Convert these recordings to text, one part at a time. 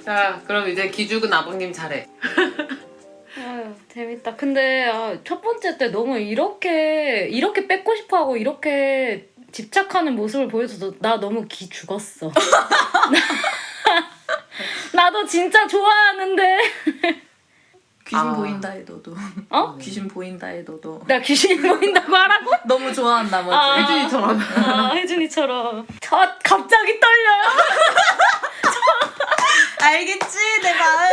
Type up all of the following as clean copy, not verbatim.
자, 그럼 이제 기죽은 아버님 차례. 아유, 재밌다. 근데 첫 번째 때 너무 이렇게 뺏고 싶어하고 이렇게 집착하는 모습을 보여줘서 나 너무 기 죽었어. 나도 진짜 좋아하는데. 귀신 보인다 해 너도. 어? 귀신 보인다 해 너도. 나 귀신이 보인다고 하라고? 너무 좋아한다 맞지? 아. 혜준이처럼. 혜준이처럼. 갑자기 떨려요. 알겠지 내 마음.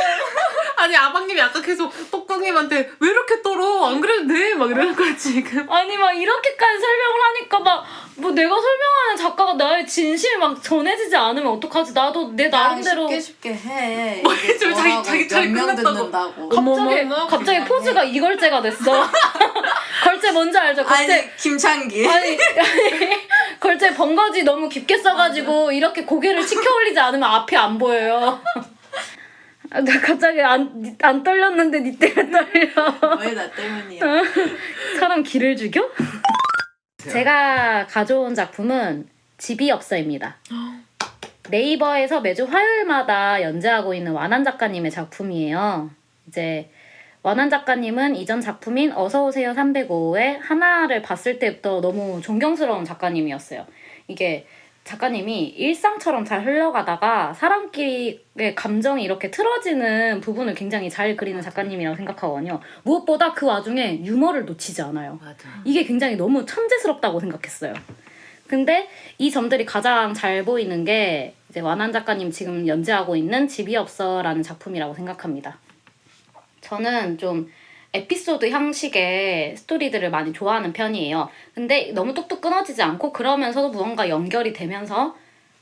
아니 아버님이 아까 계속 똑똑님한테 왜 이렇게 떨어? 안 그래도 돼? 막 이러는 거야 지금. 아니 막 이렇게까지 설명을 하니까 막 뭐 내가 설명하는 작가가 나의 진심이 막 전해지지 않으면 어떡하지? 나도 내 나름대로 쉽게 해. 뭐 해줘, 자기 차례 몇명 끝났다고. 듣는다고. 갑자기 포즈가 이걸째가 됐어. 걸째 뭔지 알죠? 걸째 아니 김창기. 아니 걸째 번거지 너무 깊게 써가지고 이렇게 고개를 치켜 올리지 않으면 앞이 안 보여요. 나 갑자기 안 떨렸는데 니 때문에 떨려. 왜 나 때문이야? 사람 기를 죽여? 제가 가져온 작품은 집이 없어입니다. 네이버에서 매주 화요일마다 연재하고 있는 완한 작가님의 작품이에요. 이제 완한 작가님은 이전 작품인 어서오세요 305에 하나를 봤을 때부터 너무 존경스러운 작가님이었어요. 이게 작가님이 일상처럼 잘 흘러가다가 사람끼리의 감정이 이렇게 틀어지는 부분을 굉장히 잘 그리는 작가님이라고 생각하거든요. 무엇보다 그 와중에 유머를 놓치지 않아요. 맞아. 이게 굉장히 너무 천재스럽다고 생각했어요. 근데 이 점들이 가장 잘 보이는 게 이제 완한 작가님 지금 연재하고 있는 집이 없어라는 작품이라고 생각합니다. 저는 좀 에피소드 형식의 스토리들을 많이 좋아하는 편이에요. 근데 너무 뚝뚝 끊어지지 않고 그러면서도 무언가 연결이 되면서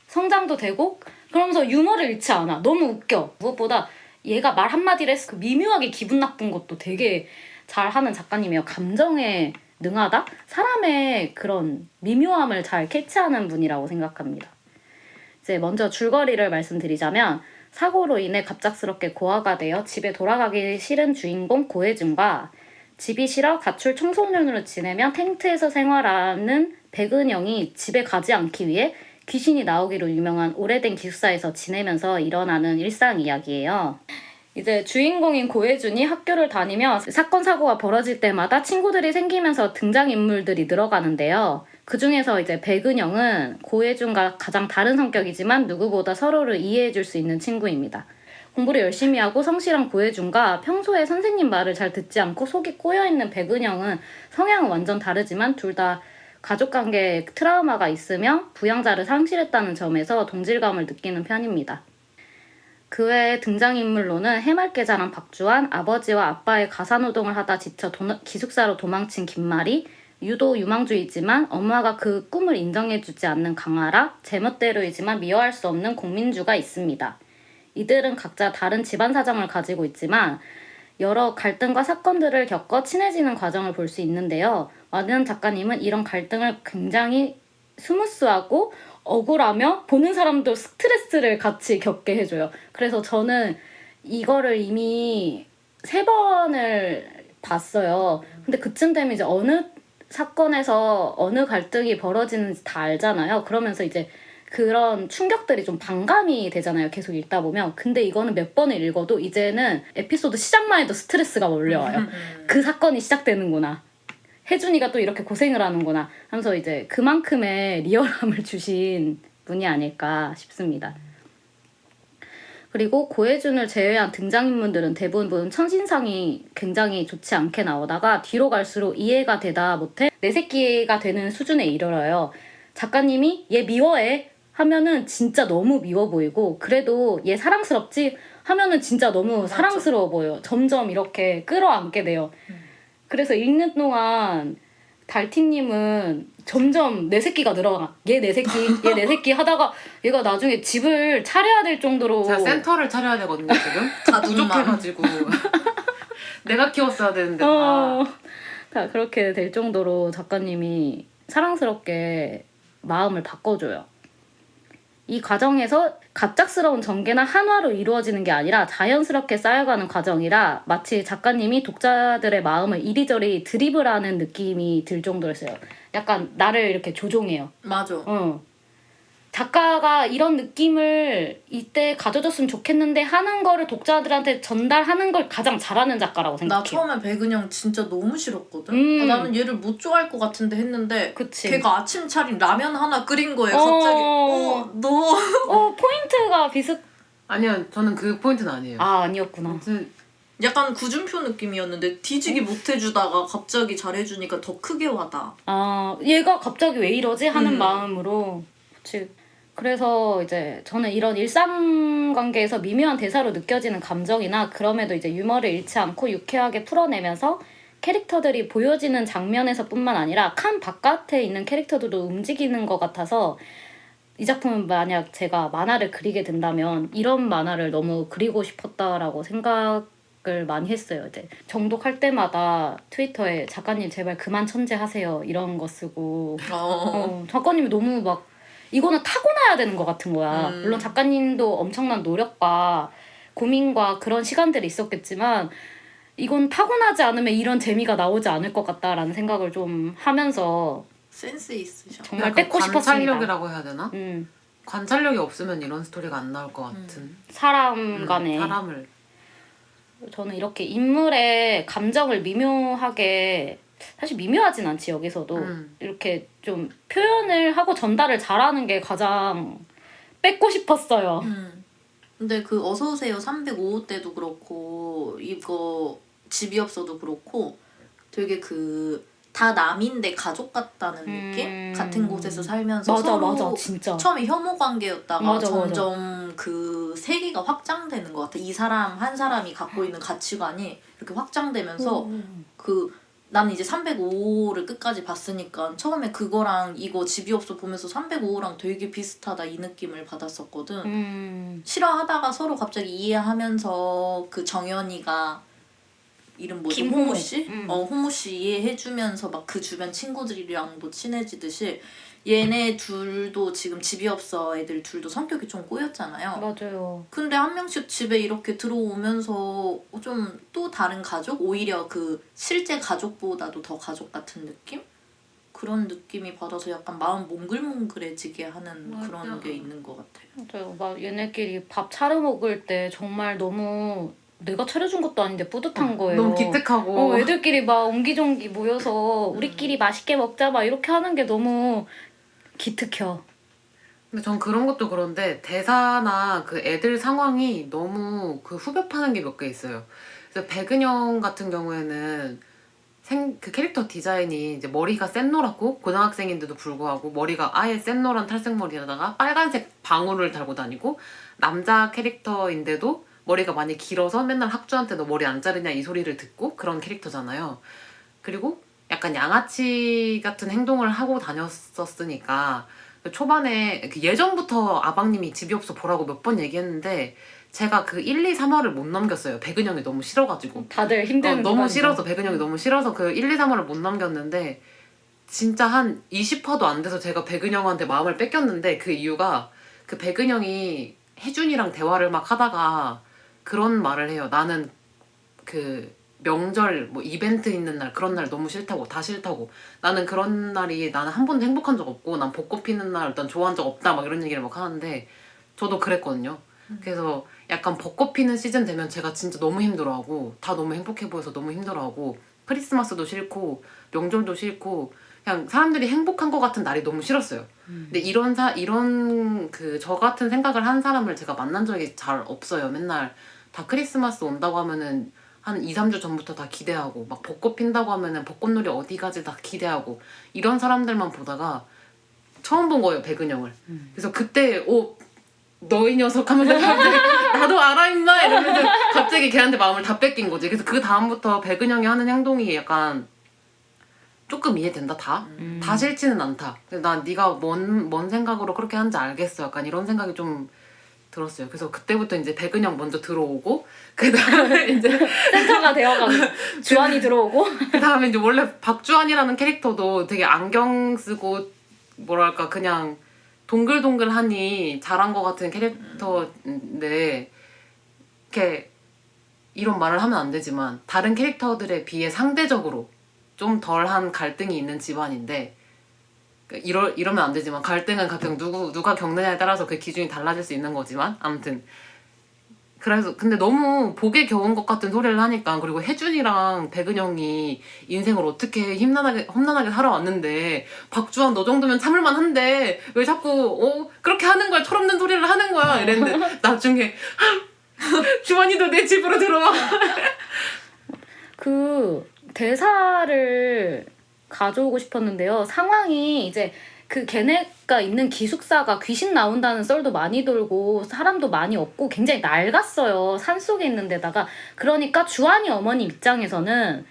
성장도 되고 그러면서 유머를 잃지 않아. 너무 웃겨. 무엇보다 얘가 말 한마디를 해서 그 미묘하게 기분 나쁜 것도 되게 잘하는 작가님이에요. 감정에 능하다? 사람의 그런 미묘함을 잘 캐치하는 분이라고 생각합니다. 이제 먼저 줄거리를 말씀드리자면 사고로 인해 갑작스럽게 고아가 되어 집에 돌아가기 싫은 주인공 고혜준과 집이 싫어 가출 청소년으로 지내며 텐트에서 생활하는 백은영이 집에 가지 않기 위해 귀신이 나오기로 유명한 오래된 기숙사에서 지내면서 일어나는 일상 이야기예요. 이제 주인공인 고혜준이 학교를 다니며 사건 사고가 벌어질 때마다 친구들이 생기면서 등장인물들이 늘어가는데요. 그 중에서 이제 백은영은 고혜준과 가장 다른 성격이지만 누구보다 서로를 이해해줄 수 있는 친구입니다. 공부를 열심히 하고 성실한 고혜준과 평소에 선생님 말을 잘 듣지 않고 속이 꼬여있는 백은영은 성향은 완전 다르지만 둘 다 가족관계에 트라우마가 있으며 부양자를 상실했다는 점에서 동질감을 느끼는 편입니다. 그 외에 등장인물로는 해맑게 자란 박주환, 아버지와 아빠의 가사노동을 하다 지쳐 기숙사로 도망친 김마리, 유도 유망주이지만 엄마가 그 꿈을 인정해주지 않는 강아라, 제멋대로이지만 미워할 수 없는 공민주가 있습니다. 이들은 각자 다른 집안 사정을 가지고 있지만 여러 갈등과 사건들을 겪어 친해지는 과정을 볼 수 있는데요. 완은 작가님은 이런 갈등을 굉장히 스무스하고 억울하며 보는 사람도 스트레스를 같이 겪게 해줘요. 그래서 저는 이거를 이미 3번을 봤어요. 근데 그쯤 되면 이제 어느 사건에서 어느 갈등이 벌어지는지 다 알잖아요. 그러면서 이제 그런 충격들이 좀 반감이 되잖아요. 계속 읽다 보면. 근데 이거는 몇 번을 읽어도 이제는 에피소드 시작만 해도 스트레스가 몰려와요. 그 사건이 시작되는구나. 혜준이가 또 이렇게 고생을 하는구나 하면서 이제 그만큼의 리얼함을 주신 분이 아닐까 싶습니다. 그리고 고혜준을 제외한 등장인물들은 대부분 첫인상이 굉장히 좋지 않게 나오다가 뒤로 갈수록 이해가 되다 못해 내 새끼가 되는 수준에 이르러요. 작가님이 얘 미워해 하면은 진짜 너무 미워 보이고 그래도 얘 사랑스럽지 하면은 진짜 너무 맞아. 사랑스러워 보여요. 점점 이렇게 끌어안게 돼요. 그래서 읽는 동안 달티님은 점점 내 새끼가 늘어나. 얘 내 새끼, 얘 내 새끼 하다가 얘가 나중에 집을 차려야 될 정도로 제가 센터를 차려야 되거든요 지금. 부족해가지고. 내가 키웠어야 되는데. 다 그렇게 될 정도로 작가님이 사랑스럽게 마음을 바꿔줘요. 이 과정에서 갑작스러운 전개나 한화로 이루어지는 게 아니라 자연스럽게 쌓여가는 과정이라 마치 작가님이 독자들의 마음을 이리저리 드리블하는 느낌이 들 정도였어요. 약간 나를 이렇게 조종해요. 맞아. 작가가 이런 느낌을 이때 가져줬으면 좋겠는데 하는 거를 독자들한테 전달하는 걸 가장 잘하는 작가라고 나 생각해요. 처음에 백은영 진짜 너무 싫었거든. 나는 얘를 못 좋아할 것 같은데 했는데 그치. 걔가 아침 차린 라면 하나 끓인 거에 갑자기 너 포인트가 비슷... 아니요, 저는 그 포인트는 아니에요. 아니었구나. 아무튼 약간 구준표 느낌이었는데 뒤지기 못 해주다가 갑자기 잘해주니까 더 크게 와닿아. 얘가 갑자기 왜 이러지? 하는 마음으로. 그치. 그래서 이제 저는 이런 일상관계에서 미묘한 대사로 느껴지는 감정이나 그럼에도 이제 유머를 잃지 않고 유쾌하게 풀어내면서 캐릭터들이 보여지는 장면에서뿐만 아니라 칸 바깥에 있는 캐릭터들도 움직이는 것 같아서 이 작품은 만약 제가 만화를 그리게 된다면 이런 만화를 너무 그리고 싶었다라고 생각을 많이 했어요. 이제 정독할 때마다 트위터에 작가님 제발 그만 천재하세요 이런 거 쓰고 작가님이 너무 막 이거는 타고나야 되는 것 같은 거야. 물론 작가님도 엄청난 노력과 고민과 그런 시간들이 있었겠지만 이건 타고나지 않으면 이런 재미가 나오지 않을 것 같다라는 생각을 좀 하면서 센스 있으셔. 정말 뺏고 싶었습니다. 관찰력이라고 해야 되나? 관찰력이 없으면 이런 스토리가 안 나올 것 같은. 사람 간에 사람을. 저는 이렇게 인물의 감정을 미묘하게 사실 미묘하진 않지 여기서도 이렇게 좀 표현을 하고 전달을 잘하는 게 가장 뺏고 싶었어요. 근데 그 어서오세요 305호 때도 그렇고 이거 집이 없어도 그렇고 되게 그 다 남인데 가족 같다는 느낌? 같은 곳에서 살면서 서로 진짜. 처음에 혐오 관계였다가 맞아. 점점 그 세계가 확장되는 것 같아. 이 사람 한 사람이 갖고 있는 가치관이 이렇게 확장되면서 그 나는 이제 305를 끝까지 봤으니까 처음에 그거랑 이거 집이 없어 보면서 305랑 되게 비슷하다 이 느낌을 받았었거든. 싫어하다가 서로 갑자기 이해하면서 그 정연이가 이름 뭐지? 김호모. 호모 씨? 호모 씨 이해해주면서 막 그 주변 친구들이랑도 친해지듯이 얘네 둘도 지금 집이 없어 애들 둘도 성격이 좀 꼬였잖아요. 맞아요. 근데 한 명씩 집에 이렇게 들어오면서 좀 또 다른 가족? 오히려 그 실제 가족보다도 더 가족 같은 느낌? 그런 느낌이 받아서 약간 마음 몽글몽글해지게 하는 그런 게 있는 것 같아요. 맞아요. 막 얘네끼리 밥 차려 먹을 때 정말 너무 내가 차려준 것도 아닌데 뿌듯한 거예요. 너무 기특하고. 애들끼리 막 옹기종기 모여서 우리끼리 맛있게 먹자 막 이렇게 하는 게 너무 기특해요. 근데 전 그런 것도 그런데 대사나 그 애들 상황이 너무 그 후벼 파는 게 몇 개 있어요. 그래서 백은영 같은 경우에는 그 캐릭터 디자인이 이제 머리가 샛노랗고 고등학생인데도 불구하고 머리가 아예 샛노란 탈색머리에다가 빨간색 방울을 달고 다니고 남자 캐릭터인데도 머리가 많이 길어서 맨날 학주한테 너 머리 안 자르냐 이 소리를 듣고 그런 캐릭터잖아요. 그리고 약간 양아치 같은 행동을 하고 다녔었으니까 초반에 예전부터 아방님이 집이 없어 보라고 몇 번 얘기했는데 제가 그 1, 2, 3화를 못 넘겼어요. 백은영이 너무 싫어가지고. 다들 힘든 너무 싫어서 백은영이 너무 싫어서 그 1, 2, 3화를 못 넘겼는데 진짜 한 20화도 안 돼서 제가 백은영한테 마음을 뺏겼는데 그 이유가 그 백은영이 혜준이랑 대화를 막 하다가 그런 말을 해요. 나는 그 명절 뭐 이벤트 있는 날 그런 날 너무 싫다고 다 싫다고 나는 그런 날이 나는 한 번도 행복한 적 없고 난 벚꽃 피는 날 난 좋아한 적 없다 막 이런 얘기를 막 하는데 저도 그랬거든요. 그래서 약간 벚꽃 피는 시즌 되면 제가 진짜 너무 힘들어하고 다 너무 행복해 보여서 너무 힘들어하고 크리스마스도 싫고 명절도 싫고 그냥 사람들이 행복한 것 같은 날이 너무 싫었어요. 근데 이런 그 저 같은 생각을 하는 사람을 제가 만난 적이 잘 없어요. 맨날 다 크리스마스 온다고 하면은 한 2, 3주 전부터 다 기대하고 막 벚꽃 핀다고 하면은 벚꽃놀이 어디 가지 다 기대하고 이런 사람들만 보다가 처음 본 거예요, 백은영을. 그래서 그때 너희 녀석 하면서 갑자기 나도 알아 임마 이러면서 갑자기 걔한테 마음을 다 뺏긴 거지. 그래서 그 다음부터 백은영이 하는 행동이 약간 조금 이해된다 다? 다 싫지는 않다. 난 네가 뭔 생각으로 그렇게 하는지 알겠어. 약간 이런 생각이 좀 들었어요. 그래서 그때부터 이제 백은영 먼저 들어오고 그 다음에 이제 센터가 되어가고 주한이 들어오고 그 다음에 이제 원래 박주환이라는 캐릭터도 되게 안경 쓰고 뭐랄까 그냥 동글동글하니 잘한 것 같은 캐릭터인데 이렇게 이런 말을 하면 안 되지만 다른 캐릭터들에 비해 상대적으로 좀 덜한 갈등이 있는 집안인데 그러니까 이러면 안 되지만 갈등은 가끔 누가 겪느냐에 따라서 그 기준이 달라질 수 있는 거지만 아무튼 그래서 근데 너무 복에 겨운 것 같은 소리를 하니까 그리고 혜준이랑 백은영이 인생을 어떻게 험난하게 살아왔는데 박주환 너 정도면 참을만 한데 왜 자꾸 그렇게 하는 거야 철없는 소리를 하는 거야 이랬는데 나중에 주환이도 내 집으로 들어와 그 대사를 가져오고 싶었는데요. 상황이 이제 그 걔네가 있는 기숙사가 귀신 나온다는 썰도 많이 돌고 사람도 많이 없고 굉장히 낡았어요. 산속에 있는 데다가. 그러니까 주한이 어머니 입장에서는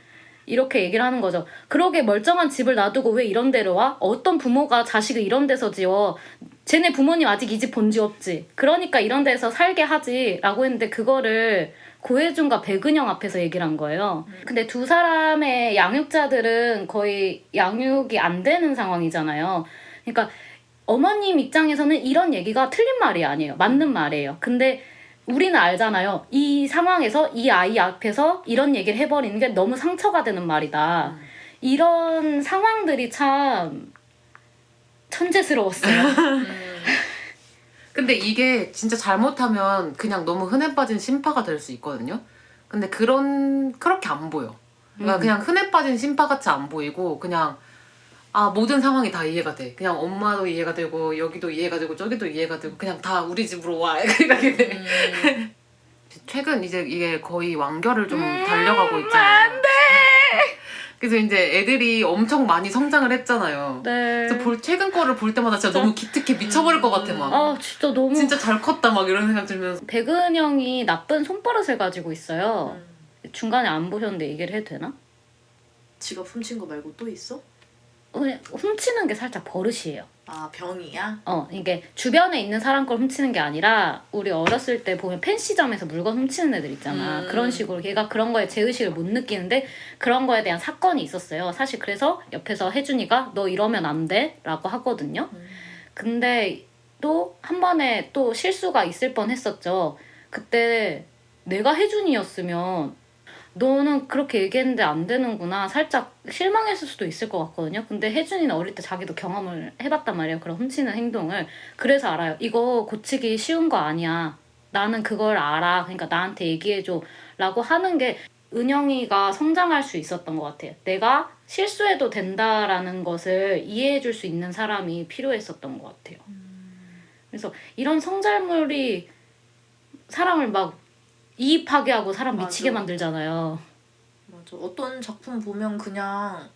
이렇게 얘기를 하는 거죠. 그러게 멀쩡한 집을 놔두고 왜 이런 데로 와? 어떤 부모가 자식을 이런 데서 지어? 쟤네 부모님 아직 이 집 본 지 없지. 그러니까 이런 데서 살게 하지. 라고 했는데 그거를 고혜준과 백은영 앞에서 얘기를 한 거예요. 근데 두 사람의 양육자들은 거의 양육이 안 되는 상황이잖아요. 그러니까 어머님 입장에서는 이런 얘기가 틀린 말이 아니에요. 맞는 말이에요. 근데 우리는 알잖아요. 이 상황에서 이 아이 앞에서 이런 얘기를 해버리는 게 너무 상처가 되는 말이다. 이런 상황들이 참 천재스러웠어요. 근데 이게 진짜 잘못하면 그냥 너무 흔해 빠진 심파가 될 수 있거든요. 근데 그렇게 안 보여. 그러니까 그냥 흔해 빠진 심파같이 안 보이고 그냥 모든 상황이 다 이해가 돼. 그냥 엄마도 이해가 되고 여기도 이해가 되고 저기도 이해가 되고 그냥 다 우리 집으로 와 이렇게 돼. 최근 이제 이게 거의 완결을 좀 달려가고 있잖아요. 안 돼! 그래서 이제 애들이 엄청 많이 성장을 했잖아요. 네. 그래서 최근 거를 볼 때마다 진짜 너무 기특해 미쳐버릴 것 같아 막. 진짜 너무. 진짜 잘 컸다 막 이런 생각 들면서. 백은영이 나쁜 손버릇을 가지고 있어요. 중간에 안 보셨는데 얘기를 해도 되나? 지가 훔친 거 말고 또 있어? 훔치는 게 살짝 버릇이에요. 병이야? 이게 주변에 있는 사람 걸 훔치는 게 아니라 우리 어렸을 때 보면 펜시점에서 물건 훔치는 애들 있잖아. 그런 식으로 걔가 그런 거에 제의식을 못 느끼는데 그런 거에 대한 사건이 있었어요. 사실 그래서 옆에서 혜준이가 너 이러면 안 돼? 라고 하거든요. 근데 또 한 번에 또 실수가 있을 뻔 했었죠. 그때 내가 혜준이였으면 너는 그렇게 얘기했는데 안 되는구나. 살짝 실망했을 수도 있을 것 같거든요. 근데 혜준이는 어릴 때 자기도 경험을 해봤단 말이에요. 그런 훔치는 행동을. 그래서 알아요. 이거 고치기 쉬운 거 아니야. 나는 그걸 알아. 그러니까 나한테 얘기해줘. 라고 하는 게 은영이가 성장할 수 있었던 것 같아요. 내가 실수해도 된다라는 것을 이해해줄 수 있는 사람이 필요했었던 것 같아요. 그래서 이런 성잘물이 사람을 막 이입하게 하고 사람 미치게 맞아. 만들잖아요. 맞아. 어떤 작품 보면 그냥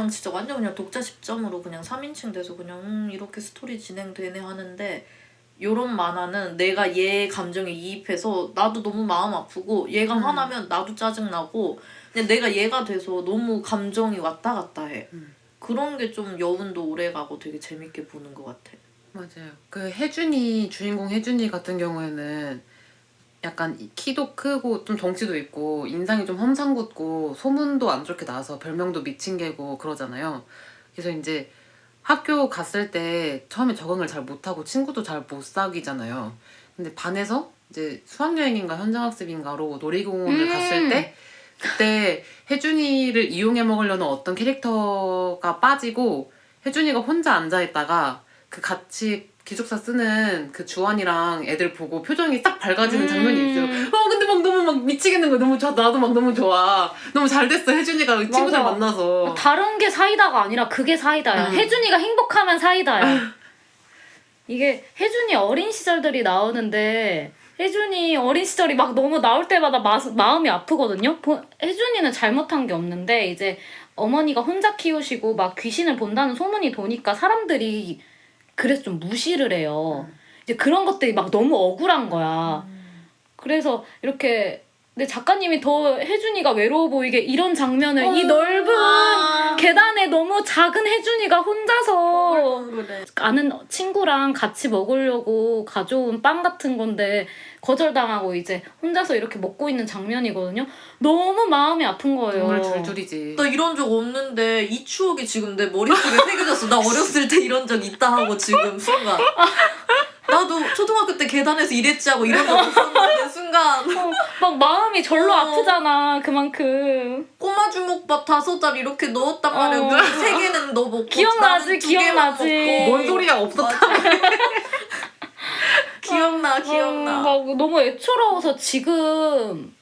진짜 완전 그냥 독자 시점으로 그냥 3인칭 돼서 그냥 이렇게 스토리 진행되네 하는데 요런 만화는 내가 얘 감정에 이입해서 나도 너무 마음 아프고 얘가 화나면 나도 짜증나고 그냥 내가 얘가 돼서 너무 감정이 왔다 갔다 해. 그런 게 좀 여운도 오래가고 되게 재밌게 보는 것 같아. 맞아요. 그 주인공 혜준이 같은 경우에는 약간 키도 크고 좀 덩치도 있고 인상이 좀 험상궂고 소문도 안 좋게 나서 별명도 미친 개고 그러잖아요. 그래서 이제 학교 갔을 때 처음에 적응을 잘 못하고 친구도 잘 못 사귀잖아요. 근데 반에서 이제 수학여행인가 현장학습인가로 놀이공원을 갔을 때 그때 혜준이를 이용해 먹으려는 어떤 캐릭터가 빠지고 혜준이가 혼자 앉아있다가 그 같이 기숙사 쓰는 그 주환이랑 애들 보고 표정이 딱 밝아지는 장면이 있어요. 근데 막 너무 막 미치겠는 거야. 너무 좋아. 나도 막 너무 좋아. 너무 잘 됐어. 혜준이가 친구들 맞아. 만나서. 다른 게 사이다가 아니라 그게 사이다야. 혜준이가 행복하면 사이다야. 이게 혜준이 어린 시절들이 나오는데 혜준이 어린 시절이 막 너무 나올 때마다 마음이 아프거든요. 혜준이는 잘못한 게 없는데 이제 어머니가 혼자 키우시고 막 귀신을 본다는 소문이 도니까 사람들이 그래서 좀 무시를 해요. 이제 그런 것들이 막 너무 억울한 거야. 그래서 이렇게 근데 작가님이 더 혜준이가 외로워 보이게 이런 장면을 이 넓은 계단에 너무 작은 혜준이가 혼자서 그래. 아는 친구랑 같이 먹으려고 가져온 빵 같은 건데 거절당하고 이제 혼자서 이렇게 먹고 있는 장면이거든요. 너무 마음이 아픈 거예요. 눈물 줄줄이지. 나 이런 적 없는데 이 추억이 지금 내 머릿속에 새겨졌어. 나 어렸을 때 이런 적 있다 하고 지금 순간. 나도 초등학교 때 계단에서 이랬지 하고 이런 적 없었는데 순간 막 마음이 절로 아프잖아. 그만큼. 꼬마 주먹밥 5알 이렇게 넣었단 말이야. 어. 그 3개는 너 먹고 기억나지, 나는 2개만 기억나지. 먹고. 뭔 소리야 없었다. 기억나. 막 너무 애처로워서 지금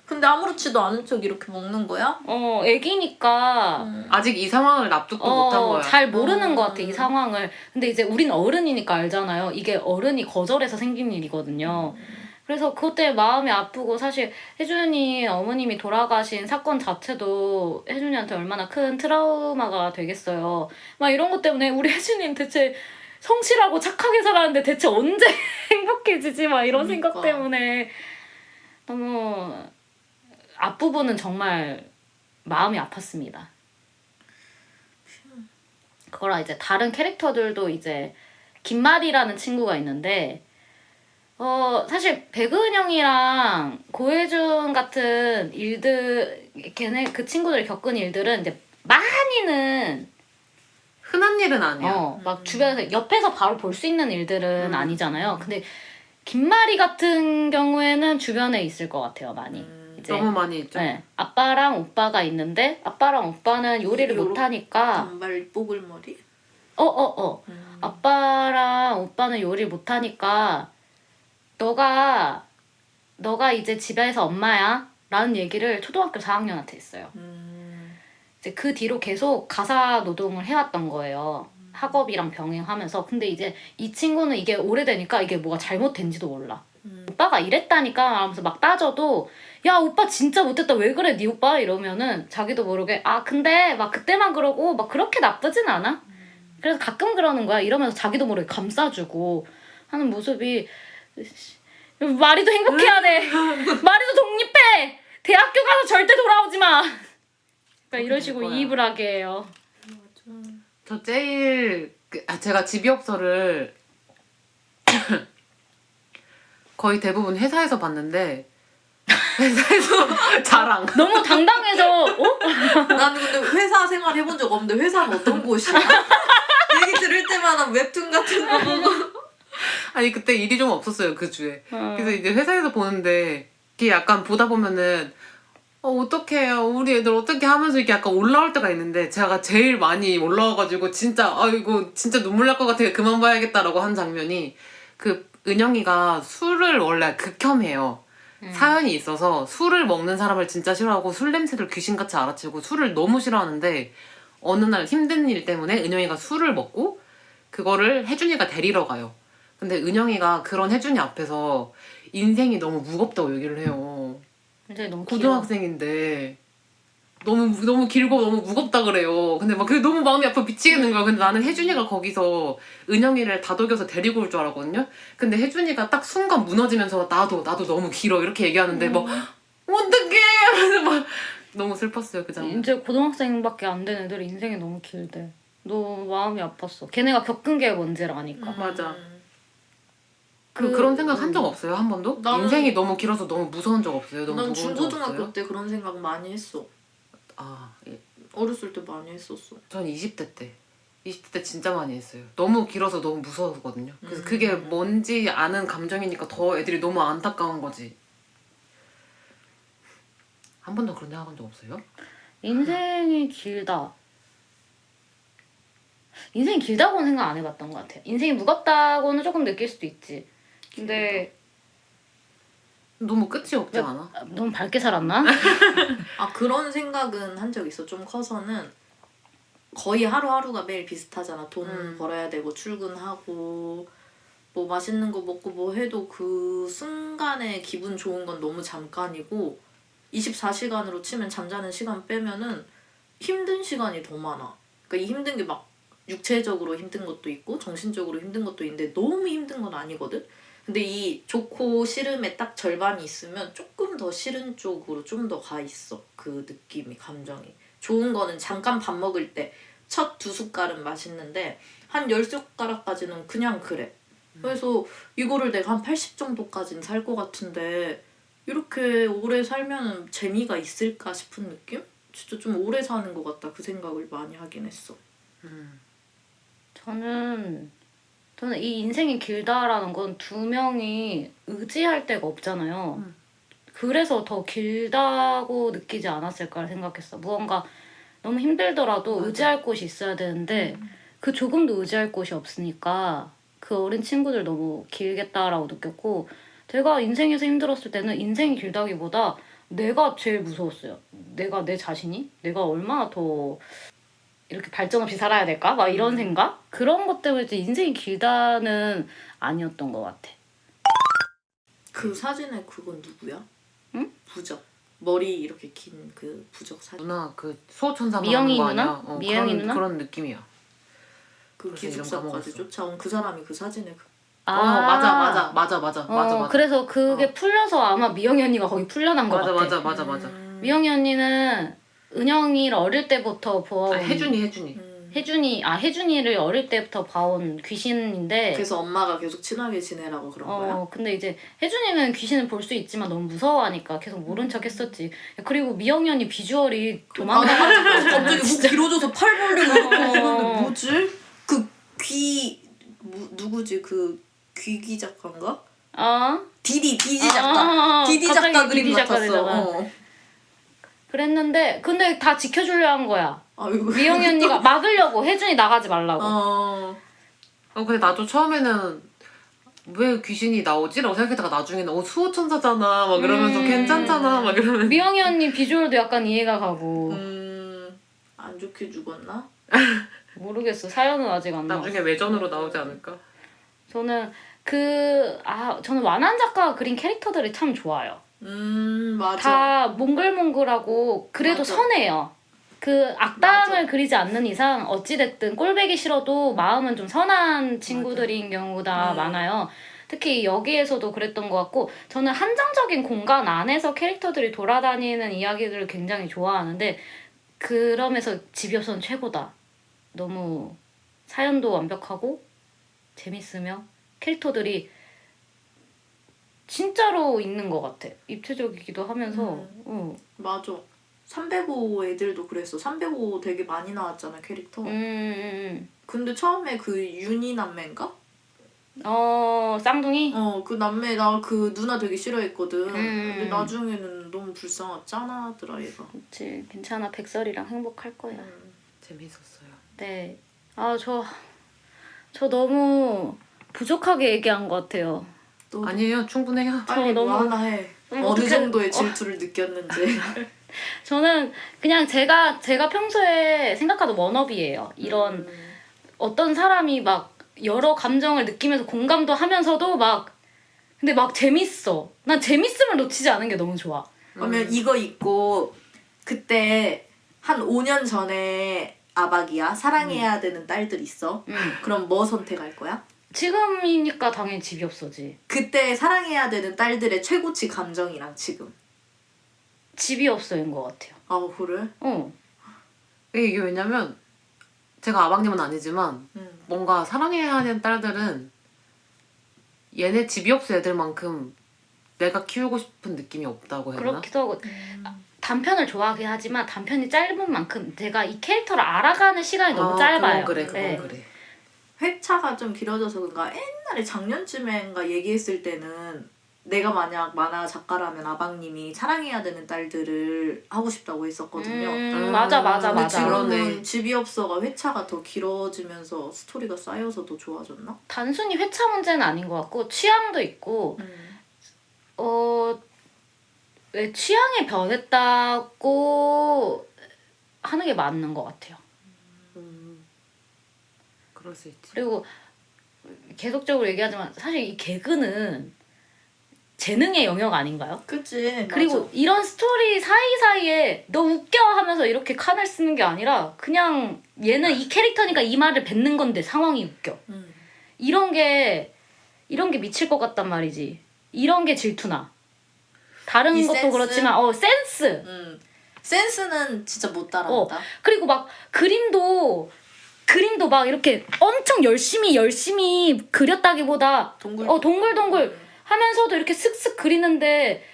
근데 아무렇지도 않은 척 이렇게 먹는 거야? 애기니까 아직 이 상황을 납득도 못한 거야. 잘 모르는 것 같아, 이 상황을. 근데 이제 우린 어른이니까 알잖아요. 이게 어른이 거절해서 생긴 일이거든요. 그래서 그것 때문에 마음이 아프고 사실 혜준이 어머님이 돌아가신 사건 자체도 혜준이한테 얼마나 큰 트라우마가 되겠어요. 막 이런 것 때문에 우리 혜준이는 대체 성실하고 착하게 살았는데 대체 언제 행복해지지? 막 이런 생각 그러니까. 때문에 너무 앞부분은 정말 마음이 아팠습니다. 그거랑 이제 다른 캐릭터들도 이제 김말이라는 친구가 있는데 사실 백은영이랑 고혜준 같은 일들 걔네 그 친구들이 겪은 일들은 이제 많이는 흔한 일은 아니야. 막 주변에서 옆에서 바로 볼 수 있는 일들은 음. 아니잖아요. 근데 김말이 같은 경우에는 주변에 있을 것 같아요, 많이. 이제 너무 많이 있죠. 네, 아빠랑 오빠가 있는데 아빠랑 오빠는 요리를 요로- 못하니까 단발 뽀글머리? 아빠랑 오빠는 요리 못하니까 너가 이제 집에서 엄마야 라는 얘기를 초등학교 4학년한테 했어요. 이제 그 뒤로 계속 가사 노동을 해왔던 거예요. 학업이랑 병행하면서. 근데 이제 이 친구는 이게 오래되니까 이게 뭐가 잘못된지도 몰라. 오빠가 이랬다니까 하면서 막 따져도 야 오빠 진짜 못했다 왜 그래 네 오빠 이러면은 자기도 모르게 근데 막 그때만 그러고 막 그렇게 나쁘진 않아. 그래서 가끔 그러는 거야 이러면서 자기도 모르게 감싸주고 하는 모습이 마리도 행복해야 돼. 마리도 독립해. 대학교 가서 절대 돌아오지 마. 그러니까 이런 식으로 거야. 이입을 하게 해요. 저 제일 제가 집이업소를 거의 대부분 회사에서 봤는데 회사에서 자랑. 너무 당당해서 나는 근데 회사 생활 해본 적 없는데 회사가 어떤 곳이야? 얘기 들을 때마다 웹툰 같은 거 보고 아니 그때 일이 좀 없었어요 그 주에. 그래서 이제 회사에서 보는데 이게 약간 보다 보면은 어떡해 우리 애들 어떻게 하면서 이렇게 약간 올라올 때가 있는데 제가 제일 많이 올라와가지고 진짜 이거 진짜 눈물 날 것 같아 그만 봐야겠다라고 한 장면이 그 은영이가 술을 원래 극혐해요. 사연이 있어서 술을 먹는 사람을 진짜 싫어하고 술 냄새를 귀신같이 알아채고 술을 너무 싫어하는데 어느 날 힘든 일 때문에 은영이가 술을 먹고 그거를 혜준이가 데리러 가요. 근데 은영이가 그런 혜준이 앞에서 인생이 너무 무겁다고 얘기를 해요. 굉장히 너무 고등학생인데 너무 길고 너무 무겁다 그래요. 근데 막 그게 너무 마음이 아파 미치겠는 거야. 근데 나는 혜준이가 거기서 은영이를 다독여서 데리고 올 줄 알았거든요. 근데 혜준이가 딱 순간 무너지면서 나도 너무 길어 이렇게 얘기하는데 막 어떡해 하면서 막 너무 슬펐어요 그 장면. 이제 고등학생밖에 안 된 애들이 인생이 너무 길대. 너무 마음이 아팠어. 걔네가 겪은 게 뭔지를 아니까. 맞아. 그런 생각 한 적 없어요 한 번도? 나는- 인생이 너무 길어서 너무 무서운 적 없어요? 너무 난 무거운 적 중고등학교 없어요? 때 그런 생각 많이 했어. 예. 어렸을 때 많이 했었어. 전 20대 때 진짜 많이 했어요. 너무 길어서 너무 무서웠거든요. 그래서 그게 뭔지 아는 감정이니까 더 애들이 너무 안타까운 거지. 한 번도 그런 생각 한 적 없어요? 인생이 길다. 인생이 길다고는 생각 안 해봤던 것 같아요. 인생이 무겁다고는 조금 느낄 수도 있지. 근데 너무 끝이 없지 않아? 너무 밝게 살았나? 그런 생각은 한 적 있어. 좀 커서는 거의 하루하루가 매일 비슷하잖아. 돈 벌어야 되고 출근하고 뭐 맛있는 거 먹고 뭐 해도 그 순간에 기분 좋은 건 너무 잠깐이고 24시간으로 치면 잠자는 시간 빼면은 힘든 시간이 더 많아. 그러니까 이 힘든 게 막 육체적으로 힘든 것도 있고 정신적으로 힘든 것도 있는데 너무 힘든 건 아니거든. 근데 이 좋고 싫음의 딱 절반이 있으면 조금 조금 더 싫은 쪽으로 좀 더 가 있어. 그 느낌이 감정이. 좋은 거는 잠깐 밥 먹을 때 첫 2숟갈은 맛있는데 한 10숟가락까지는 그냥 그래. 그래서 이거를 내가 한 80 정도까지는 살 것 같은데 이렇게 오래 살면 재미가 있을까 싶은 느낌? 진짜 좀 오래 사는 것 같다 그 생각을 많이 하긴 했어. 저는 이 인생이 길다라는 건 두 명이 의지할 데가 없잖아요. 그래서 더 길다고 느끼지 않았을까 생각했어. 무언가 너무 힘들더라도 맞아. 의지할 곳이 있어야 되는데 그 조금도 의지할 곳이 없으니까 그 어린 친구들 너무 길겠다라고 느꼈고, 제가 인생에서 힘들었을 때는 인생이 길다기보다 내가 제일 무서웠어요. 내 자신이? 내가 얼마나 더 이렇게 발전 없이 살아야 될까? 막 이런 생각? 그런 것 때문에 이제 인생이 길다는 아니었던 것 같아. 그 사진에 그건 누구야? 응? 부적. 머리 이렇게 긴 그 부적 사진. 누나 그 수호천사 미영이 말하는 거 누나? 아니야? 미영이 그런, 누나? 그런 느낌이야. 그 그래서 이름 기숙사까지 까먹었어. 쫓아온 그 사람이 그 사진에 맞아. 그래서 그게 풀려서 아마 미영이 언니가 거기 풀려난 것 같아. 맞아. 미영이 언니는 은영이를 어릴 때부터 보아온 혜준이. 혜준이를 어릴 때부터 봐온 귀신인데, 그래서 엄마가 계속 친하게 지내라고 그런 거야? 근데 이제 혜준이는 귀신을 볼 수 있지만 너무 무서워하니까 계속 모른 척 했었지. 그리고 미영이 언니 비주얼이 도망가가지고 갑자기 목 길어져서 팔 벌리고 이렇게 어. 이러는데 뭐지? 그 누구지? 그 귀기 작가인가? 디디 작가. 디디 갑자기 작가 그림 디디 작가 같았어. 되잖아. 그랬는데 근데 다 지켜주려 한 거야. 아이고. 미영이 언니가 막으려고, 혜준이 나가지 말라고. 근데 나도 처음에는 왜 귀신이 나오지? 라고 생각했다가 나중에는 수호천사잖아 막 이러면서 괜찮잖아 막 이러면서 미영이 언니 비주얼도 약간 이해가 가고. 안 좋게 죽었나? 모르겠어. 사연은 아직 안 나왔어. 나중에 외전으로 나오지 않을까? 저는 저는 완한 작가가 그린 캐릭터들이 참 좋아요. 맞아. 다 몽글몽글하고 그래도 맞아. 선해요. 그 악당을 맞아. 그리지 않는 이상 어찌됐든 꼴배기 싫어도 마음은 좀 선한 친구들인 경우가 많아요. 특히 여기에서도 그랬던 것 같고, 저는 한정적인 공간 안에서 캐릭터들이 돌아다니는 이야기들을 굉장히 좋아하는데, 그러면서 집이었선 최고다. 너무 사연도 완벽하고 재밌으며 캐릭터들이 진짜로 있는 것 같아. 입체적이기도 하면서. 맞아. 305 애들도 그랬어. 305 되게 많이 나왔잖아 캐릭터. 근데 처음에 그 윤희 남매인가? 쌍둥이? 그 남매 나 그 누나 되게 싫어했거든. 근데 음. 나중에는 너무 불쌍하고 짠하더라 얘가. 그치, 괜찮아. 백설이랑 행복할 거야. 재밌었어요. 네. 저 너무 부족하게 얘기한 것 같아요. 너 아니에요, 충분해요. 빨리 너무- 뭐 하나 해. 어느 어떡해. 정도의 질투를 느꼈는지. 저는 그냥 제가 평소에 생각하던 워너비예요. 이런 어떤 사람이 막 여러 감정을 느끼면서 공감도 하면서도 근데 막 재밌어. 난 재밌음을 놓치지 않은 게 너무 좋아. 그러면 이거 있고 그때 한 5년 전에 아박이야 사랑해야 되는 딸들 있어. 그럼 뭐 선택할 거야? 지금이니까 당연히 집이 없어지. 그때 사랑해야 되는 딸들의 최고치 감정이랑 지금. 집이 없어인 것 같아요. 아 그래? 이게 왜냐면 제가 아박님은 아니지만 뭔가 사랑해야 하는 딸들은 얘네 집이 없어 애들만큼 내가 키우고 싶은 느낌이 없다고 해야 되나? 그렇기도 하고 단편을 좋아하긴 하지만 단편이 짧은 만큼 제가 이 캐릭터를 알아가는 시간이 너무 짧아요. 그건 네. 그래. 회차가 좀 길어져서 그런가 옛날에 작년쯤엔가 얘기했을 때는 내가 만약 만화 작가라면 아박님이 사랑해야 되는 딸들을 하고 싶다고 했었거든요. 맞아. 근데 지금은 그러네. 집이 없어가 회차가 더 길어지면서 스토리가 쌓여서 더 좋아졌나? 단순히 회차 문제는 아닌 것 같고 취향도 있고 왜 취향이 변했다고 하는 게 맞는 것 같아요. 그럴 수 있지. 그리고 계속적으로 얘기하지만 사실 이 개그는 재능의 영역 아닌가요? 그치. 그리고 맞아. 이런 스토리 사이사이에 너 웃겨 하면서 이렇게 칸을 쓰는 게 아니라 그냥 얘는 이 캐릭터니까 이 말을 뱉는 건데 상황이 웃겨. 이런 게 미칠 것 같단 말이지. 이런 게 질투나. 다른 이 것도 센스? 그렇지만 센스. 센스는 진짜 못 따라한다. 그리고 막 그림도 막 이렇게 엄청 열심히 그렸다기보다 동글동글 하면서도 이렇게 슥슥 그리는데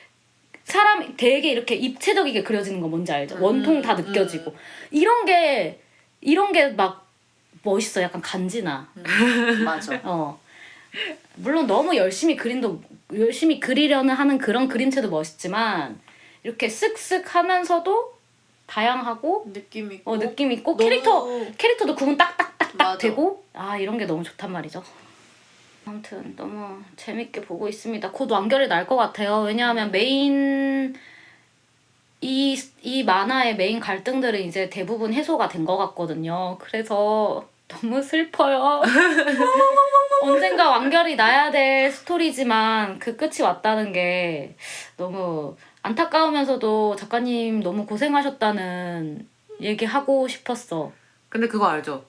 사람이 되게 이렇게 입체적이게 그려지는 거 뭔지 알죠? 원통 다 느껴지고 이런 게 막 멋있어. 약간 간지나. 맞아. 물론 너무 열심히 그리려는 하는 그런 그림체도 멋있지만 이렇게 쓱쓱 하면서도 다양하고 느낌 있고. 느낌 있고 너무- 캐릭터도 구분 딱딱딱딱 맞아. 되고 되고 이런 게 너무 좋단 말이죠. 아무튼 너무 재밌게 보고 있습니다. 곧 완결이 날 것 같아요. 왜냐하면 메인 이 만화의 메인 갈등들은 이제 대부분 해소가 된 것 같거든요. 그래서 너무 슬퍼요. 언젠가 완결이 나야 될 스토리지만 그 끝이 왔다는 게 너무 안타까우면서도 작가님 너무 고생하셨다는 얘기하고 싶었어. 근데 그거 알죠?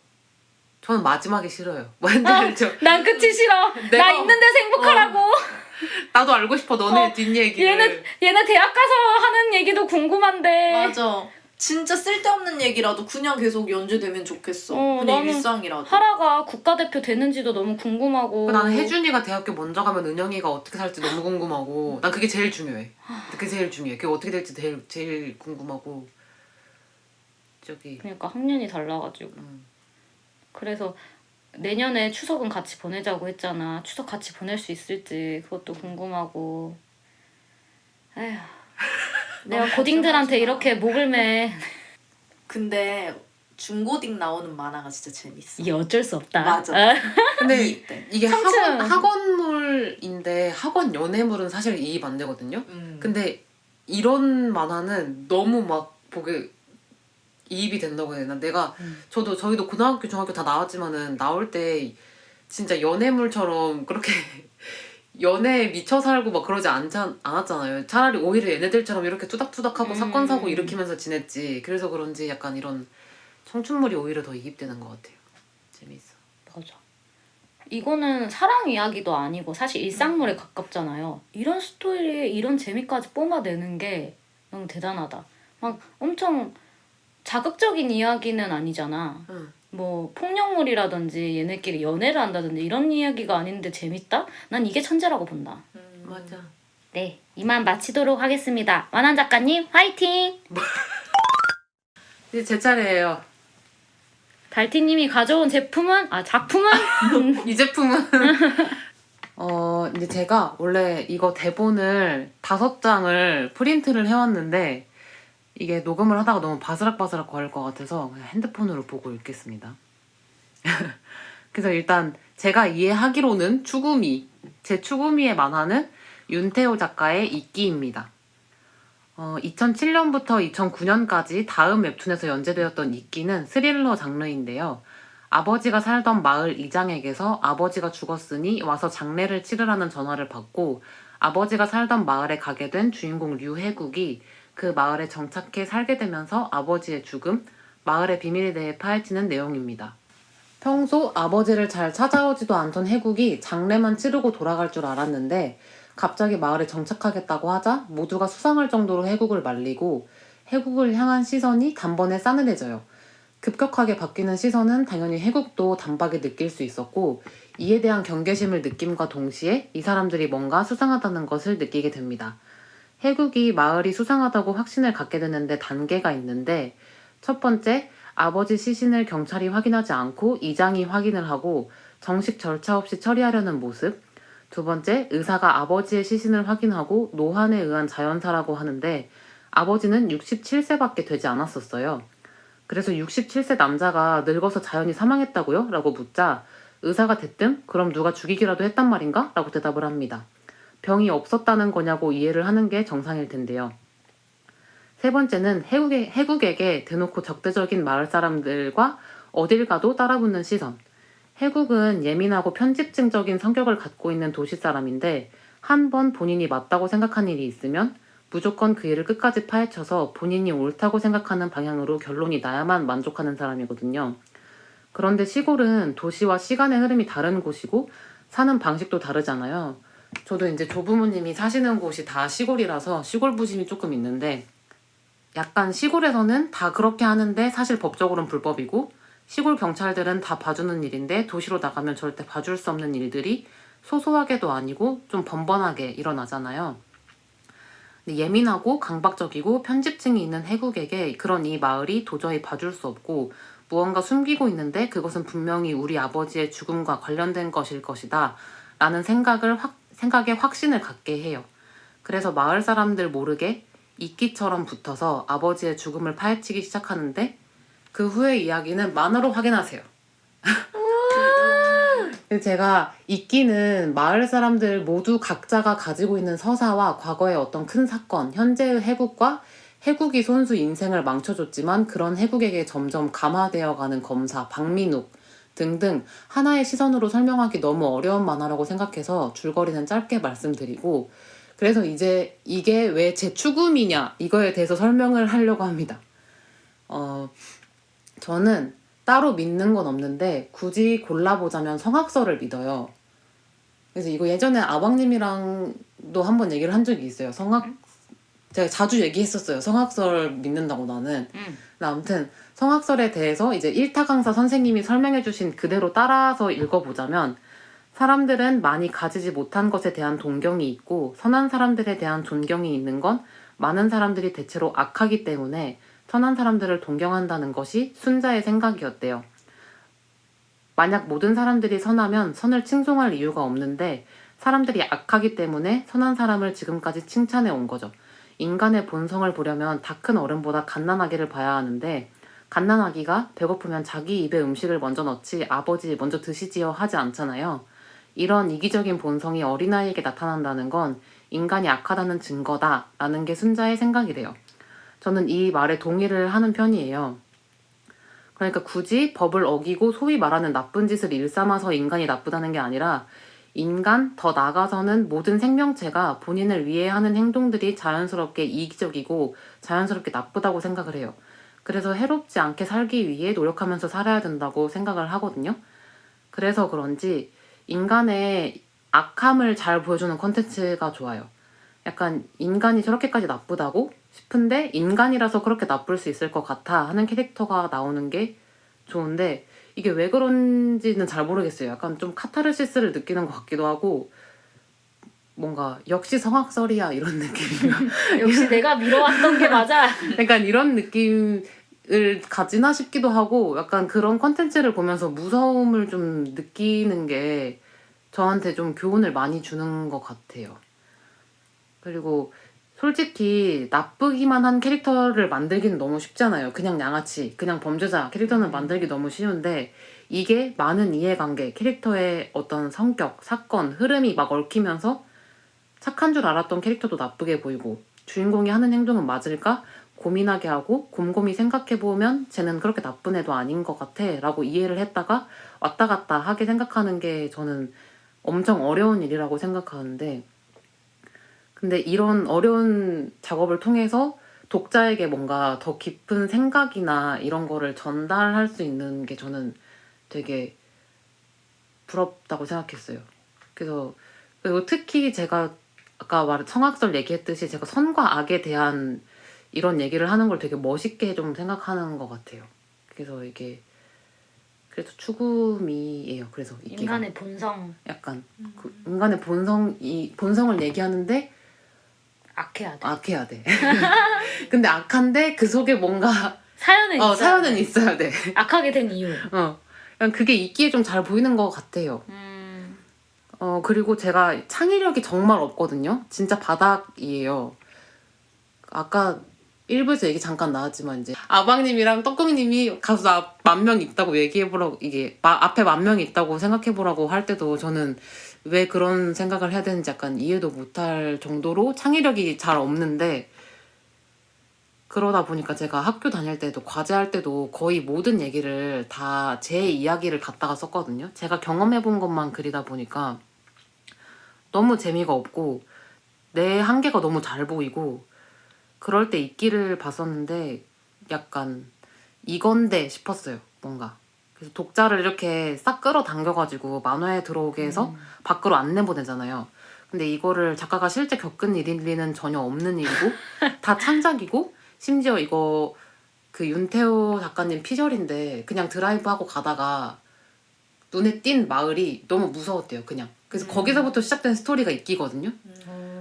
저는 마지막이 싫어요. 뭔지 알죠? 난 끝이 싫어. 나 내가- 있는 데서 행복하라고. 나도 알고 싶어 너네 뒷얘기를. 얘네 대학 가서 하는 얘기도 궁금한데. 맞아. 진짜 쓸데없는 얘기라도 그냥 계속 연재되면 좋겠어. 그냥 나는 일상이라도. 하라가 국가대표 되는지도 너무 궁금하고. 나는 혜준이가 대학교 먼저 가면 은영이가 어떻게 살지 너무 궁금하고 난 그게 제일 중요해. 그게 제일 중요해. 그게 어떻게 될지 제일 궁금하고 그러니까 학년이 달라가지고. 그래서 내년에 추석은 같이 보내자고 했잖아. 추석 같이 보낼 수 있을지 그것도 궁금하고. 에휴. 내가 고딩들한테 이렇게 목을 매. 근데 중고딩 나오는 만화가 진짜 재밌어. 이게 어쩔 수 없다. 맞아. 근데 이입 돼. 이게 청춘. 학원물인데 학원 연애물은 사실 이입 안 되거든요. 근데 이런 만화는 너무 막 보게 이입이 된다고 해야 되나? 저희도 고등학교 중학교 다 나왔지만은 나올 때 진짜 연애물처럼 그렇게 연애에 미쳐 살고 막 그러지 않았잖아요. 차라리 오히려 얘네들처럼 이렇게 투닥투닥하고 사건 사고 일으키면서 지냈지. 그래서 그런지 약간 이런 청춘물이 오히려 더 이입되는 것 같아요. 재밌어. 맞아. 이거는 사랑 이야기도 아니고 사실 일상물에 가깝잖아요. 이런 스토리에 이런 재미까지 뿜어내는 게 너무 대단하다. 막 엄청 자극적인 이야기는 아니잖아. 뭐 폭력물이라든지 얘네끼리 연애를 한다든지 이런 이야기가 아닌데 재밌다? 난 이게 천재라고 본다. 맞아. 네, 이만 마치도록 하겠습니다. 완한 작가님 화이팅! 이제 제 차례예요. 달티님이 가져온 작품은 이 제품은 이제 제가 원래 이거 대본을 5장을 프린트를 해왔는데 이게 녹음을 하다가 너무 바스락바스락 거릴 것 같아서 그냥 핸드폰으로 보고 읽겠습니다. 그래서 일단 제가 이해하기로는 제 추구미의 만화는 윤태호 작가의 이끼입니다. 2007년부터 2009년까지 다음 웹툰에서 연재되었던 이끼는 스릴러 장르인데요. 아버지가 살던 마을 이장에게서 아버지가 죽었으니 와서 장례를 치르라는 전화를 받고 아버지가 살던 마을에 가게 된 주인공 류해국이 그 마을에 정착해 살게 되면서 아버지의 죽음, 마을의 비밀에 대해 파헤치는 내용입니다. 평소 아버지를 잘 찾아오지도 않던 해국이 장례만 치르고 돌아갈 줄 알았는데 갑자기 마을에 정착하겠다고 하자 모두가 수상할 정도로 해국을 말리고 해국을 향한 시선이 단번에 싸늘해져요. 급격하게 바뀌는 시선은 당연히 해국도 단박에 느낄 수 있었고 이에 대한 경계심을 느낌과 동시에 이 사람들이 뭔가 수상하다는 것을 느끼게 됩니다. 해국이 마을이 수상하다고 확신을 갖게 되는데 단계가 있는데 첫 번째, 아버지 시신을 경찰이 확인하지 않고 이장이 확인을 하고 정식 절차 없이 처리하려는 모습. 두 번째, 의사가 아버지의 시신을 확인하고 노환에 의한 자연사라고 하는데 아버지는 67세밖에 되지 않았었어요. 그래서 67세 남자가 늙어서 자연히 사망했다고요? 라고 묻자 의사가 대뜸 그럼 누가 죽이기라도 했단 말인가? 라고 대답을 합니다. 병이 없었다는 거냐고 이해를 하는 게 정상일 텐데요. 세 번째는 해국에게 대놓고 적대적인 마을 사람들과 어딜 가도 따라붙는 시선. 해국은 예민하고 편집증적인 성격을 갖고 있는 도시 사람인데 한 번 본인이 맞다고 생각한 일이 있으면 무조건 그 일을 끝까지 파헤쳐서 본인이 옳다고 생각하는 방향으로 결론이 나야만 만족하는 사람이거든요. 그런데 시골은 도시와 시간의 흐름이 다른 곳이고 사는 방식도 다르잖아요. 저도 이제 조부모님이 사시는 곳이 다 시골이라서 시골 부심이 조금 있는데 약간 시골에서는 다 그렇게 하는데 사실 법적으로는 불법이고 시골 경찰들은 다 봐주는 일인데 도시로 나가면 절대 봐줄 수 없는 일들이 소소하게도 아니고 좀 번번하게 일어나잖아요. 근데 예민하고 강박적이고 편집증이 있는 해국에게 그런 이 마을이 도저히 봐줄 수 없고 무언가 숨기고 있는데 그것은 분명히 우리 아버지의 죽음과 관련된 것일 것이다 라는 생각에 확신을 갖게 해요. 그래서 마을 사람들 모르게 이끼처럼 붙어서 아버지의 죽음을 파헤치기 시작하는데 그 후의 이야기는 만화로 확인하세요. 제가 이끼는 마을 사람들 모두 각자가 가지고 있는 서사와 과거의 어떤 큰 사건, 현재의 해국과 해국이 손수 인생을 망쳐줬지만 그런 해국에게 점점 감화되어가는 검사, 박민욱 등등 하나의 시선으로 설명하기 너무 어려운 만화라고 생각해서 줄거리는 짧게 말씀드리고 그래서 이제 이게 왜 제 추구미냐 이거에 대해서 설명을 하려고 합니다. 저는 따로 믿는 건 없는데 굳이 골라보자면 성악설을 믿어요. 그래서 이거 예전에 아왕님이랑도 한번 얘기를 한 적이 있어요. 제가 자주 얘기했었어요. 성악설 믿는다고 나는. 근데 아무튼 성악설에 대해서 이제 1타 강사 선생님이 설명해주신 그대로 따라서 읽어보자면 사람들은 많이 가지지 못한 것에 대한 동경이 있고 선한 사람들에 대한 존경이 있는 건 많은 사람들이 대체로 악하기 때문에 선한 사람들을 동경한다는 것이 순자의 생각이었대요. 만약 모든 사람들이 선하면 선을 칭송할 이유가 없는데 사람들이 악하기 때문에 선한 사람을 지금까지 칭찬해 온 거죠. 인간의 본성을 보려면 다 큰 어른보다 갓난아기를 봐야 하는데 갓난아기가 배고프면 자기 입에 음식을 먼저 넣지 아버지 먼저 드시지요 하지 않잖아요. 이런 이기적인 본성이 어린아이에게 나타난다는 건 인간이 악하다는 증거다라는 게 순자의 생각이래요. 저는 이 말에 동의를 하는 편이에요. 그러니까 굳이 법을 어기고 소위 말하는 나쁜 짓을 일삼아서 인간이 나쁘다는 게 아니라 인간, 더 나아가서는 모든 생명체가 본인을 위해 하는 행동들이 자연스럽게 이기적이고 자연스럽게 나쁘다고 생각을 해요. 그래서 해롭지 않게 살기 위해 노력하면서 살아야 된다고 생각을 하거든요. 그래서 그런지 인간의 악함을 잘 보여주는 콘텐츠가 좋아요. 약간 인간이 저렇게까지 나쁘다고 싶은데 인간이라서 그렇게 나쁠 수 있을 것 같아 하는 캐릭터가 나오는 게 좋은데 이게 왜 그런지는 잘 모르겠어요. 약간 좀 카타르시스를 느끼는 것 같기도 하고 뭔가 역시 성악설이야 이런 느낌이야. 역시 내가 미뤄왔던 게 맞아. 약간 이런 느낌을 가지나 싶기도 하고 약간 그런 컨텐츠를 보면서 무서움을 좀 느끼는 게 저한테 좀 교훈을 많이 주는 것 같아요. 그리고 솔직히 나쁘기만 한 캐릭터를 만들기는 너무 쉽잖아요. 그냥 양아치, 그냥 범죄자 캐릭터는 만들기 너무 쉬운데 이게 많은 이해관계, 캐릭터의 어떤 성격, 사건, 흐름이 막 얽히면서 착한 줄 알았던 캐릭터도 나쁘게 보이고 주인공이 하는 행동은 맞을까? 고민하게 하고 곰곰이 생각해보면 쟤는 그렇게 나쁜 애도 아닌 것 같아 라고 이해를 했다가 왔다 갔다 하게 생각하는 게 저는 엄청 어려운 일이라고 생각하는데 근데 이런 어려운 작업을 통해서 독자에게 뭔가 더 깊은 생각이나 이런 거를 전달할 수 있는 게 저는 되게 부럽다고 생각했어요. 그래서 그리고 특히 제가 아까 말한 성악설 얘기했듯이 제가 선과 악에 대한 이런 얘기를 하는 걸 되게 멋있게 좀 생각하는 것 같아요. 그래서 이게 그래서 추구미예요. 그래서 이게 인간의 본성 약간 그 인간의 본성을 얘기하는데 악해야 돼. 악해야 돼. 근데 악한데 그 속에 뭔가 사연은 있어야 사연은 돼. 있어야 돼. 악하게 된 이유. 그냥 그게 있기에 좀 잘 보이는 것 같아요. 그리고 제가 창의력이 정말 없거든요. 진짜 바닥이에요. 아까 1부에서 얘기 잠깐 나왔지만 이제 아방님이랑 떡국님이 가수 10,000명 있다고 얘기해보라고 이게 앞에 10,000명이 있다고 생각해보라고 할 때도 저는 왜 그런 생각을 해야 되는지 약간 이해도 못할 정도로 창의력이 잘 없는데 그러다 보니까 제가 학교 다닐 때도 과제할 때도 거의 모든 얘기를 다 제 이야기를 갖다가 썼거든요. 제가 경험해본 것만 그리다 보니까 너무 재미가 없고 내 한계가 너무 잘 보이고 그럴 때 있기를 봤었는데 약간 이건데 싶었어요. 뭔가. 그래서 독자를 이렇게 싹 끌어당겨가지고 만화에 들어오게 해서 밖으로 안 내보내잖아요. 근데 이거를 작가가 실제 겪은 일리는 전혀 없는 일이고 다 창작이고 심지어 이거 그 윤태호 작가님 피셜인데 그냥 드라이브하고 가다가 눈에 띈 마을이 너무 무서웠대요. 그냥. 그래서 거기서부터 시작된 스토리가 있기거든요.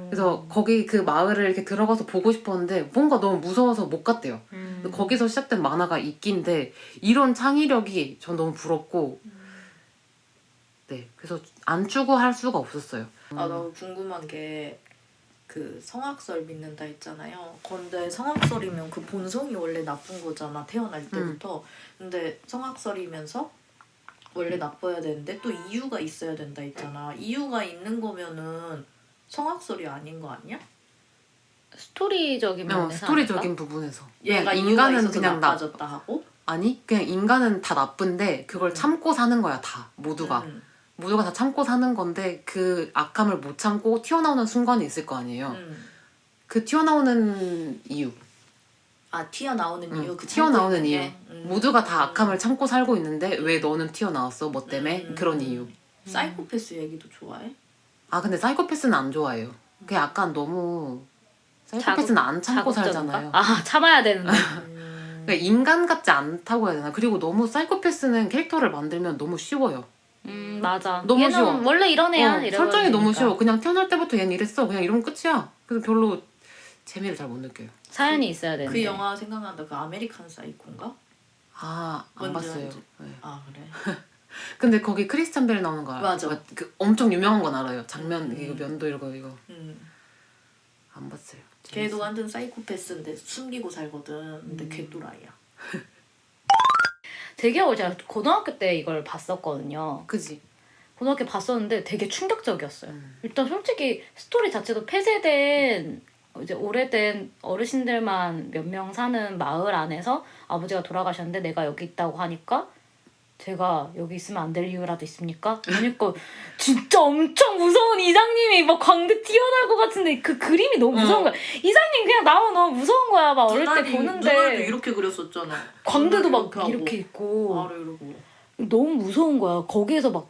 그래서 거기 그 마을을 이렇게 들어가서 보고 싶었는데 뭔가 너무 무서워서 못 갔대요. 거기서 시작된 만화가 있기인데 이런 창의력이 전 너무 부럽고 네 그래서 안 추구할 수가 없었어요. 아, 나 궁금한 게 그 성악설 믿는다 했잖아요. 근데 성악설이면 그 본성이 원래 나쁜 거잖아, 태어날 때부터. 근데 성악설이면서 원래 나빠야 되는데 또 이유가 있어야 된다 했잖아. 이유가 있는 거면은 성악설이 아닌 거 아니야? 스토리적인 면에서 스토리적인 부분에서 얘가 그냥 이유가 인간은 있어서 그냥 나빠졌다 하고? 아니 그냥 인간은 다 나쁜데 그걸 참고 사는 거야 다 모두가 모두가 다 참고 사는 건데 그 악함을 못 참고 튀어나오는 순간이 있을 거 아니에요. 그 튀어나오는 이유 아, 튀어나오는 이유? 그 튀어나오는 참고 이유 있는 게? 모두가 다 악함을 참고 살고 있는데 왜 너는 튀어나왔어 뭐 때문에 그런 이유. 사이코패스 얘기도 좋아해? 아 근데 사이코패스는 안 좋아해요. 그게 약간 너무 사이코패스는 안 참고 자극적인가? 살잖아요. 아 참아야 되는데. 그러니까 인간 같지 않다고 해야 되나. 그리고 너무 사이코패스는 캐릭터를 만들면 너무 쉬워요. 맞아. 너무 얘는 쉬워. 원래 이런 애야. 설정이 너무 이러니까. 쉬워. 그냥 태어날 때부터 얘는 이랬어. 그냥 이러면 끝이야. 그래서 별로 재미를 잘 못 느껴요. 사연이 있어야 되는데. 그 영화 생각난다. 그 아메리칸 사이코인가? 아, 안 뭔지 봤어요. 알지? 네. 아, 그래? 근데 거기 크리스찬 벨 나오는 거 알아요? 맞아. 그 엄청 유명한 건 알아요. 장면 이거 면도 이거 안 봤어요. 걔도 완전 사이코패스인데 숨기고 살거든. 근데 걔 또라이야. 되게 제가 고등학교 때 이걸 봤었거든요. 그지? 고등학교 봤었는데 되게 충격적이었어요. 일단 솔직히 스토리 자체도 폐쇄된 이제 오래된 어르신들만 몇 명 사는 마을 안에서 아버지가 돌아가셨는데 내가 여기 있다고 하니까 제가 여기 있으면 안 될 이유라도 있습니까? 그러니까 진짜 엄청 무서운 이장님이 막 광대 튀어나올 것 같은데 그 그림이 너무 무서운 거야. 이장님 그냥 나오면 너무 무서운 거야. 막 어릴 때 보는데 누나도 이렇게 그렸었잖아. 광대도 막 하고. 이렇게 있고 알아 이러고. 너무 무서운 거야. 거기에서 막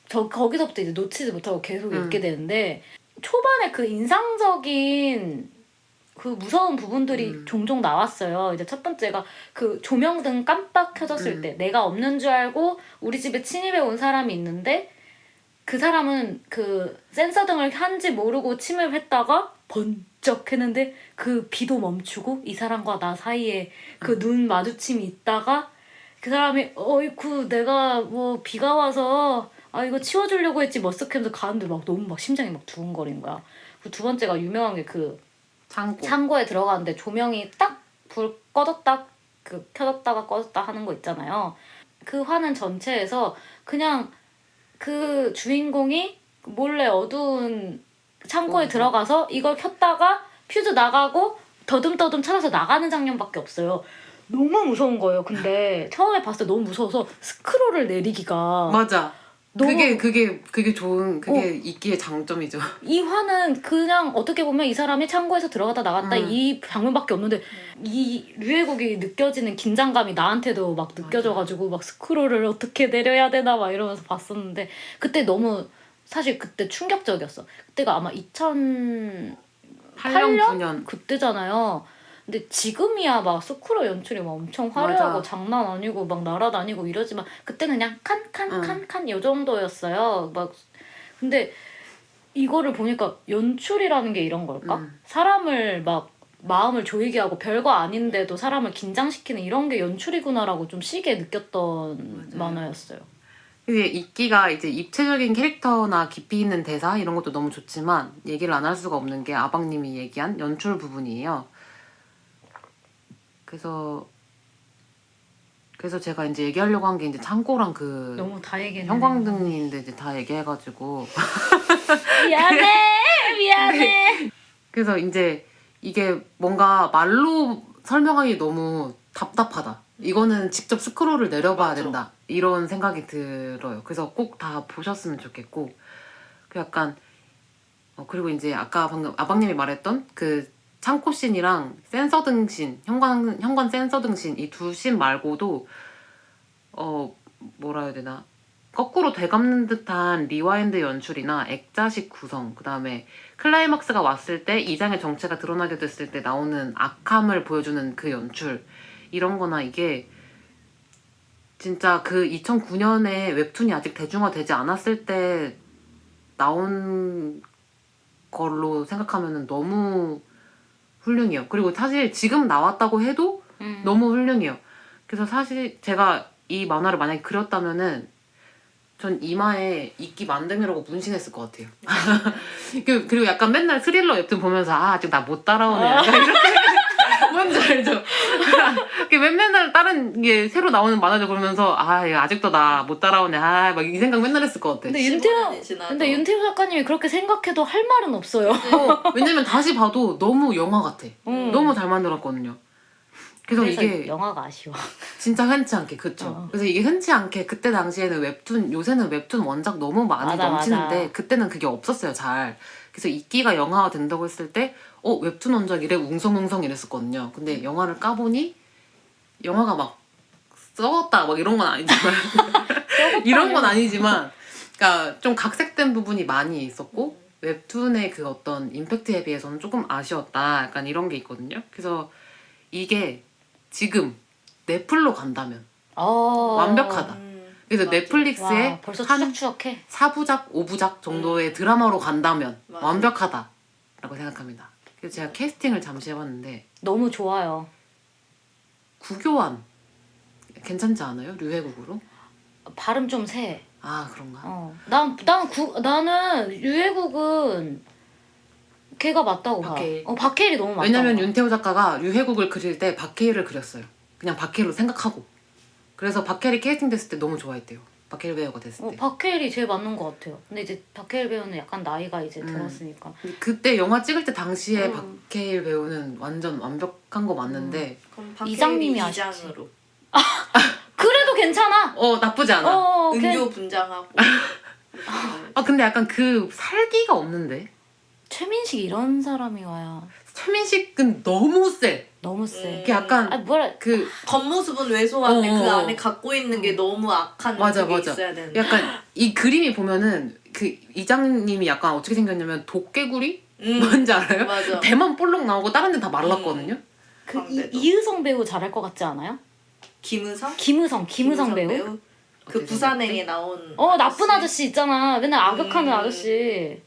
거기서부터 이제 놓치지 못하고 계속 읽게 되는데 초반에 그 인상적인 그 무서운 부분들이 종종 나왔어요. 이제 첫 번째가 그 조명등 깜빡 켜졌을 때 내가 없는 줄 알고 우리 집에 침입해 온 사람이 있는데 그 사람은 그 센서등을 켠지 모르고 침입했다가 번쩍 했는데 그 비도 멈추고 이 사람과 나 사이에 그 눈 마주침이 있다가 그 사람이 어이쿠 내가 뭐 비가 와서 아 이거 치워주려고 했지 머쓱하면서 가는데 막 너무 막 심장이 막 두근거리는 거야. 그 두 번째가 유명한 게 그 창고에 들어가는데 조명이 딱 불 꺼졌다 그 켜졌다가 꺼졌다 하는 거 있잖아요. 그 화는 전체에서 그냥 그 주인공이 몰래 어두운 창고에 들어가서 이걸 켰다가 퓨즈 나가고 더듬더듬 찾아서 나가는 장면밖에 없어요. 너무 무서운 거예요. 근데 처음에 봤을 때 너무 무서워서 스크롤을 내리기가 맞아. 너무 그게 좋은 그게 있기의 장점이죠. 이 화는 그냥 어떻게 보면 이 사람이 창고에서 들어갔다 나갔다 이 장면밖에 없는데 이 류혜국이 느껴지는 긴장감이 나한테도 막 느껴져가지고 막 스크롤을 어떻게 내려야 되나 막 이러면서 봤었는데 그때 너무 사실 그때 충격적이었어. 그때가 아마 2008년 9년 그때잖아요. 근데 지금이야 막 스크롤 연출이 막 엄청 화려하고 맞아. 장난 아니고 막 날아다니고 이러지만 그때는 그냥 칸칸칸칸 요 정도였어요. 막 근데 이거를 보니까 연출이라는 게 이런 걸까? 사람을 막 마음을 조이게 하고 별거 아닌데도 사람을 긴장시키는 이런 게 연출이구나라고 좀 시게 느꼈던 만화였어요. 이게 이끼가 이제 입체적인 캐릭터나 깊이 있는 대사 이런 것도 너무 좋지만 얘기를 안 할 수가 없는 게 아박님이 얘기한 연출 부분이에요. 그래서 제가 이제 얘기하려고 한 게 이제 창고랑 그 너무 다 얘기했네. 형광등인데 이제 다 얘기해가지고 미안해. 그래서 이제 이게 뭔가 말로 설명하기 너무 답답하다. 이거는 직접 스크롤을 내려봐야 맞아. 된다. 이런 생각이 들어요. 그래서 꼭 다 보셨으면 좋겠고 그 약간 그리고 이제 아까 방금 아박님이 말했던 그 창고 씬이랑 센서 등신 현관 센서 등신 이 두 씬 말고도 뭐라 해야 되나 거꾸로 되갚는 듯한 리와인드 연출이나 액자식 구성, 그 다음에 클라이막스가 왔을 때 이장의 정체가 드러나게 됐을 때 나오는 악함을 보여주는 그 연출, 이런 거나 이게 진짜 그 2009년에 웹툰이 아직 대중화되지 않았을 때 나온 걸로 생각하면 너무 훌륭해요. 그리고 사실 지금 나왔다고 해도 너무 훌륭해요. 그래서 사실 제가 이 만화를 만약에 그렸다면은 전 이마에 이끼 만듦이라고 문신했을 것 같아요. 그리고 약간 맨날 스릴러 웹툰 보면서 아직 나 못 따라오네. 약간 이렇게 뭔지 알죠? 맨날 다른 게 새로 나오는 만화들 보면서 얘 아직도 나 못 따라오네. 막 이 생각 맨날 했을 것 같아. 근데 15년이 지나도. 근데 윤태호 작가님이 그렇게 생각해도 할 말은 없어요. 왜냐면 다시 봐도 너무 영화 같아. 너무 잘 만들었거든요. 그래서 이게 영화가 아쉬워. 진짜 흔치 않게, 그쵸. 그래서 이게 흔치 않게 그때 당시에는 웹툰, 요새는 웹툰 원작 너무 많이 맞아, 넘치는데 맞아. 그때는 그게 없었어요, 잘. 그래서 이끼가 영화가 된다고 했을 때 웹툰 원작이래 웅성웅성 이랬었거든요. 근데 영화를 까보니 영화가 막 썩었다 막 이런 건 아니지만 이런 건 아니지만 그러니까 좀 각색된 부분이 많이 있었고 웹툰의 그 어떤 임팩트에 비해서는 조금 아쉬웠다, 약간 이런 게 있거든요. 그래서 이게 지금 넷플로 간다면 완벽하다. 그래서 맞아. 넷플릭스에 와, 벌써 한 추적추적해. 4부작, 5부작 정도의 드라마로 간다면 맞아. 완벽하다라고 생각합니다. 그래서 제가 캐스팅을 잠시 해봤는데 너무 좋아요. 구교환 괜찮지 않아요? 류해국으로? 발음 좀 세. 아 그런가? 나는 유해국은 걔가 맞다고 봐. 박해일. 박해일이 너무 맞다고 왜냐면 봐. 윤태호 작가가 류해국을 그릴 때 박해일을 그렸어요. 그냥 박해일로 생각하고. 그래서 박해일이 캐스팅 됐을 때 너무 좋아했대요. 박해일 배우가 됐을 때. 박해일이 제일 맞는 것 같아요. 근데 이제 박해일 배우는 약간 나이가 이제 들었으니까. 그때 영화 찍을 때 당시에 음. 박해일 배우는 완전 완벽한 거 맞는데 그럼 이장님이 박해일이 아쉽지. 이장으로. 그래도 괜찮아. 나쁘지 않아. 은교 분장하고. 근데 약간 그 살기가 없는데. 최민식 이런 사람이 와야 최민식은 너무 세. 너무 세. 그 약간 뭐라 그 겉모습은 왜소한데 그 어. 안에 갖고 있는 게 너무 악한 맞아, 그게 맞아. 있어야 되는데. 약간 이 그림이 보면은 그 이장님이 약간 어떻게 생겼냐면 도깨구리? 음. 뭔지 알아요? 맞아. 배만 볼록 나오고 다른 데는 다 말랐거든요. 그 광대도. 이의성 배우 잘할 것 같지 않아요? 김은성? 김우성 배우? 그 어떻게 부산행에 나온 나쁜 아저씨 있잖아. 맨날 악역하는 아저씨.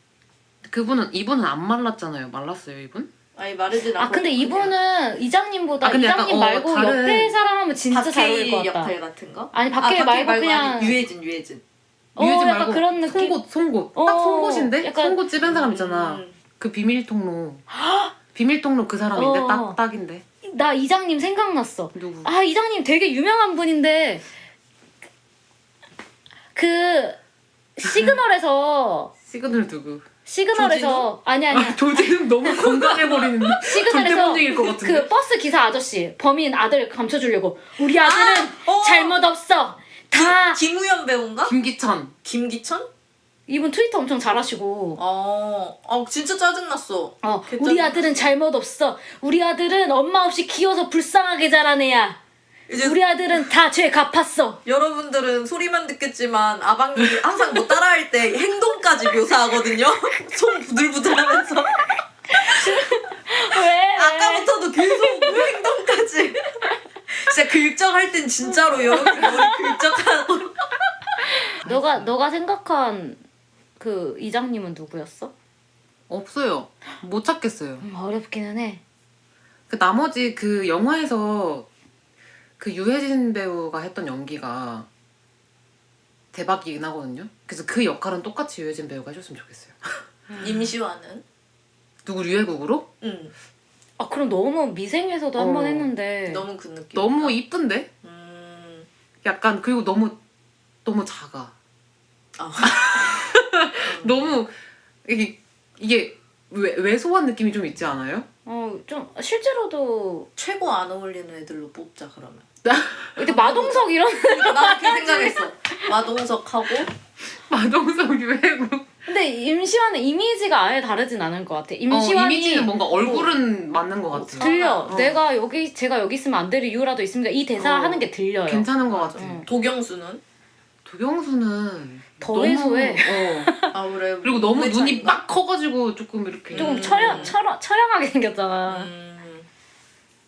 이분은 안 말랐잖아요. 말랐어요, 이분? 아니 마르진 않고 근데 이분은 이장님보다 근데 약간, 이장님 말고 다른- 옆에 사람 하면 진짜 잘 어울릴 박해일 것 같다. 역할 같은 거? 아니 박해일 말고 그냥 아니, 유해진 유해진 약간 말고 그런 느낌. 송곳. 딱 송곳인데? 약간- 송곳 찝은 사람 있잖아. 그 비밀통로. 비밀통로 그 사람인데? 딱인데. 나 이장님 생각났어. 누구? 이장님 되게 유명한 분인데 그 시그널에서 누구? 시그널에서 아니야 조지는 너무 건강해버리는데. 절대 시그널에서 못 이길 것 같은데. 그 버스 기사 아저씨 범인 아들 감춰주려고 우리 아들은 잘못 없어 다 김우현 배우인가? 김기천. 김기천? 이분 트위터 엄청 잘하시고 진짜 짜증났어. 우리 아들은 잘못 없어 우리 아들은 엄마 없이 키워서 불쌍하게 자란 애야 이제 우리 아들은 다 죄 갚았어. 여러분들은 소리만 듣겠지만 아방님이 항상 뭐 따라할 때 행동까지 묘사하거든요. 손 부들부들하면서. 왜? 아까부터도 계속 행동까지. 진짜 긁적할 땐 진짜로 여러분 머리 긁적하고. 너가 생각한 그 이장님은 누구였어? 없어요. 못 찾겠어요. 어렵기는 해. 그 나머지 그 영화에서 그 유해진 배우가 했던 연기가 대박이긴 하거든요. 그래서 그 역할은 똑같이 유해진 배우가 해줬으면 좋겠어요. 임시완은? 누구 류해국으로? 응. 그럼 너무 미생에서도 한 번 했는데 너무 그 느낌. 너무 이쁜데? 약간 그리고 너무 작아. 너무 이게 왜소한 느낌이 좀 있지 않아요? 좀 실제로도 최고 안 어울리는 애들로 뽑자 그러면. 이렇게 마동석 이런 나 그렇게 생각했어. 마동석하고 마동석 류해국. 근데 임시완은 이미지가 아예 다르진 않을 것 같아. 임시완이 이미지는 뭔가 얼굴은 맞는 것 같아. 들려. 제가 여기 있으면 안 될 이유라도 있습니다. 이 대사 하는 게 들려요. 괜찮은 것 같아. 도경수는? 도경수는 더 너무- 왜소해. 아 그래. 그리고 너무 몸매 눈이 차이인가? 막 커가지고 조금 이렇게 조금 처량하게 생겼잖아.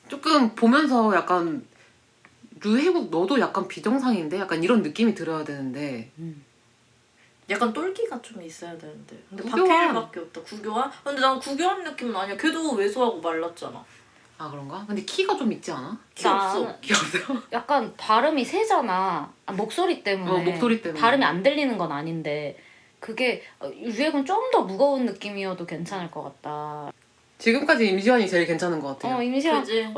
조금 보면서 약간 류혜국 너도 약간 비정상인데 약간 이런 느낌이 들어야 되는데 약간 똘끼가 좀 있어야 되는데. 근데 구교환. 박해일밖에 없다. 구교환? 근데 난 구교환 느낌은 아니야. 걔도 왜소하고 말랐잖아. 아 그런가? 근데 키가 좀 있지 않아? 키 없어. 나는 키 없어? 약간 발음이 세잖아. 목소리 때문에. 목소리 때문에. 발음이 안 들리는 건 아닌데 그게 유액은 좀 더 무거운 느낌이어도 괜찮을 것 같다. 지금까지 임시완이 제일 괜찮은 것 같아요. 임시완 그지?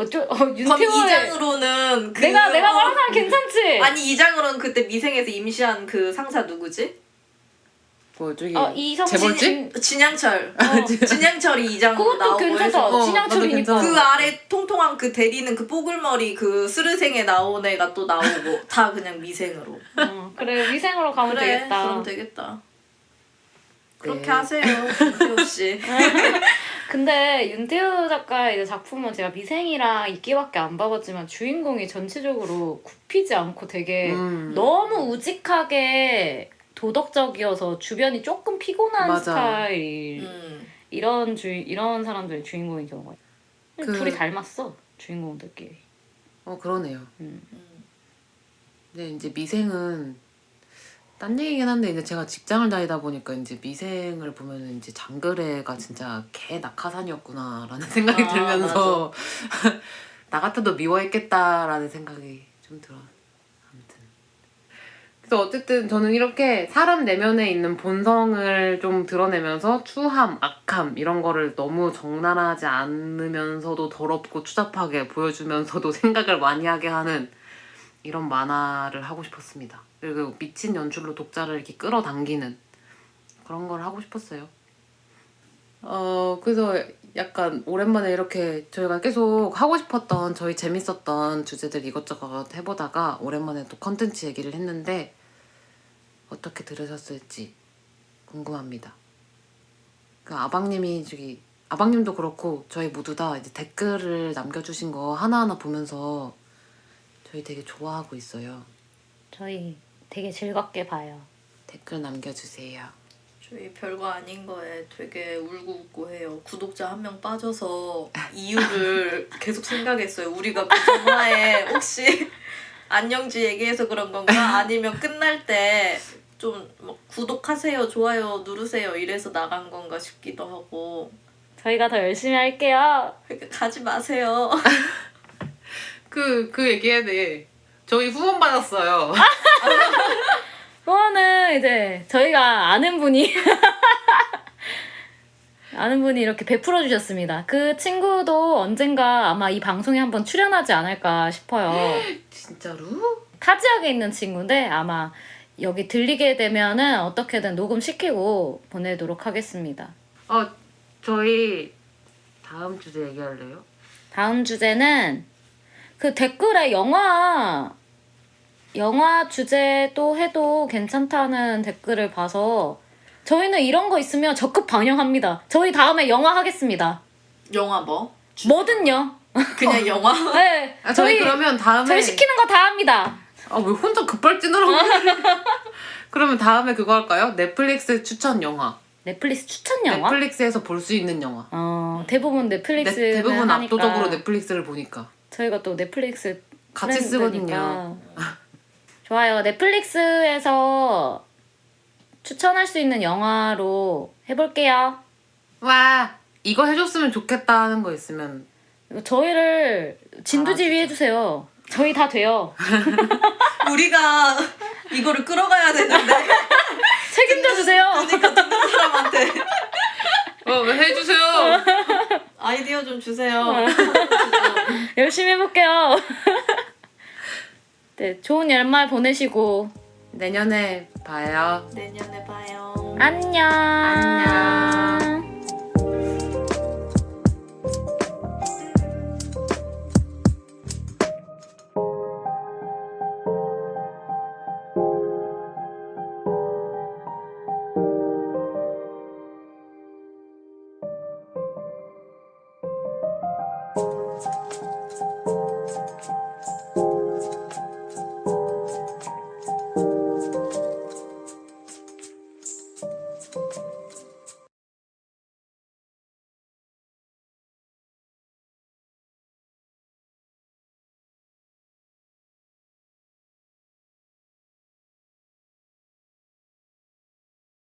윤태호의 이장으로는 내가 말한 사람 괜찮지? 아니 이장으로는 그때 미생에서 임시한 그 상사 누구지? 뭐 저기 이성진 재벌집? 진양철. 진양철이 이장으로 그것도 나오고 괜찮다. 해서 나도 진양철이니까. 괜찮아. 그 아래 통통한 그 대리는 그 뽀글머리 그 스르생에 나온 애가 또 나오고 다 그냥 미생으로. 그래 위생으로 가면 그래 되겠다. 그럼 되겠다. 그렇게 네. 하세요 김태호 씨. 근데 윤태호 작가의 이제 작품은 제가 미생이랑 이끼밖에 안 봐봤지만 주인공이 전체적으로 굽히지 않고 되게 너무 우직하게 도덕적이어서 주변이 조금 피곤한 맞아. 스타일 이런 사람들이 주인공인 경우가 있어요. 그- 둘이 닮았어 주인공들끼리. 그러네요. 근데 이제 미생은 딴 얘기긴 한데 이제 제가 직장을 다니다 보니까 이제 미생을 보면은 이제 장그래가 진짜 개 낙하산이었구나라는 생각이 들면서 나 같아도 미워했겠다라는 생각이 좀 들어요. 아무튼 그래서 어쨌든 저는 이렇게 사람 내면에 있는 본성을 좀 드러내면서 추함, 악함 이런 거를 너무 적나라하지 않으면서도 더럽고 추잡하게 보여주면서도 생각을 많이 하게 하는 이런 만화를 하고 싶었습니다. 그리고 미친 연출로 독자를 이렇게 끌어당기는 그런 걸 하고 싶었어요. 그래서 약간 오랜만에 이렇게 저희가 계속 하고 싶었던 저희 재밌었던 주제들 이것저것 해보다가 오랜만에 또 컨텐츠 얘기를 했는데 어떻게 들으셨을지 궁금합니다. 그 아방님도 그렇고 저희 모두 다 이제 댓글을 남겨주신 거 하나하나 보면서 저희 되게 좋아하고 있어요. 저희 되게 즐겁게 봐요. 댓글 남겨주세요. 저희 별거 아닌 거에 되게 울고 웃고 해요. 구독자 한 명 빠져서 이유를 계속 생각했어요. 우리가 그 전화에 혹시 안녕지 얘기해서 그런 건가? 아니면 끝날 때 좀 막 구독하세요, 좋아요 누르세요 이래서 나간 건가 싶기도 하고. 저희가 더 열심히 할게요. 그러니까 가지 마세요. 그 얘기해야 돼. 저희 후원 받았어요. 그거는 이제 저희가 아는 분이 이렇게 베풀어 주셨습니다. 그 친구도 언젠가 아마 이 방송에 한번 출연하지 않을까 싶어요. 진짜로? 타 지역에 있는 친구인데 아마 여기 들리게 되면은 어떻게든 녹음시키고 보내도록 하겠습니다. 저희 다음 주제 얘기할래요? 다음 주제는 그 댓글에 영화 주제도 해도 괜찮다는 댓글을 봐서 저희는 이런 거 있으면 적극 반영합니다. 저희 다음에 영화 하겠습니다. 영화 뭐? 뭐든요. 그냥 영화? 네, 저희 그러면 다음에 저희 시키는 거 다 합니다. 왜 혼자 급발진을 하고 그러면 다음에 그거 할까요? 넷플릭스 추천 영화. 넷플릭스 추천 영화? 넷플릭스에서 볼 수 있는 영화. 대부분 넷플릭스는 대부분 하니까 압도적으로 넷플릭스를 보니까. 저희가 또 넷플릭스 같이 쓰거든요. 좋아요. 넷플릭스에서 추천할 수 있는 영화로 해볼게요. 와 이거 해줬으면 좋겠다 하는 거 있으면 저희를 진두지휘 해주세요. 저희 다 돼요. 우리가 이거를 끌어가야 되는데 책임져 주세요. 그러니까 듣는 사람한테 해주세요. 아이디어 좀 주세요. 열심히 해볼게요. 네, 좋은 연말 보내시고 내년에 봐요. 내년에 봐요. 안녕. 안녕.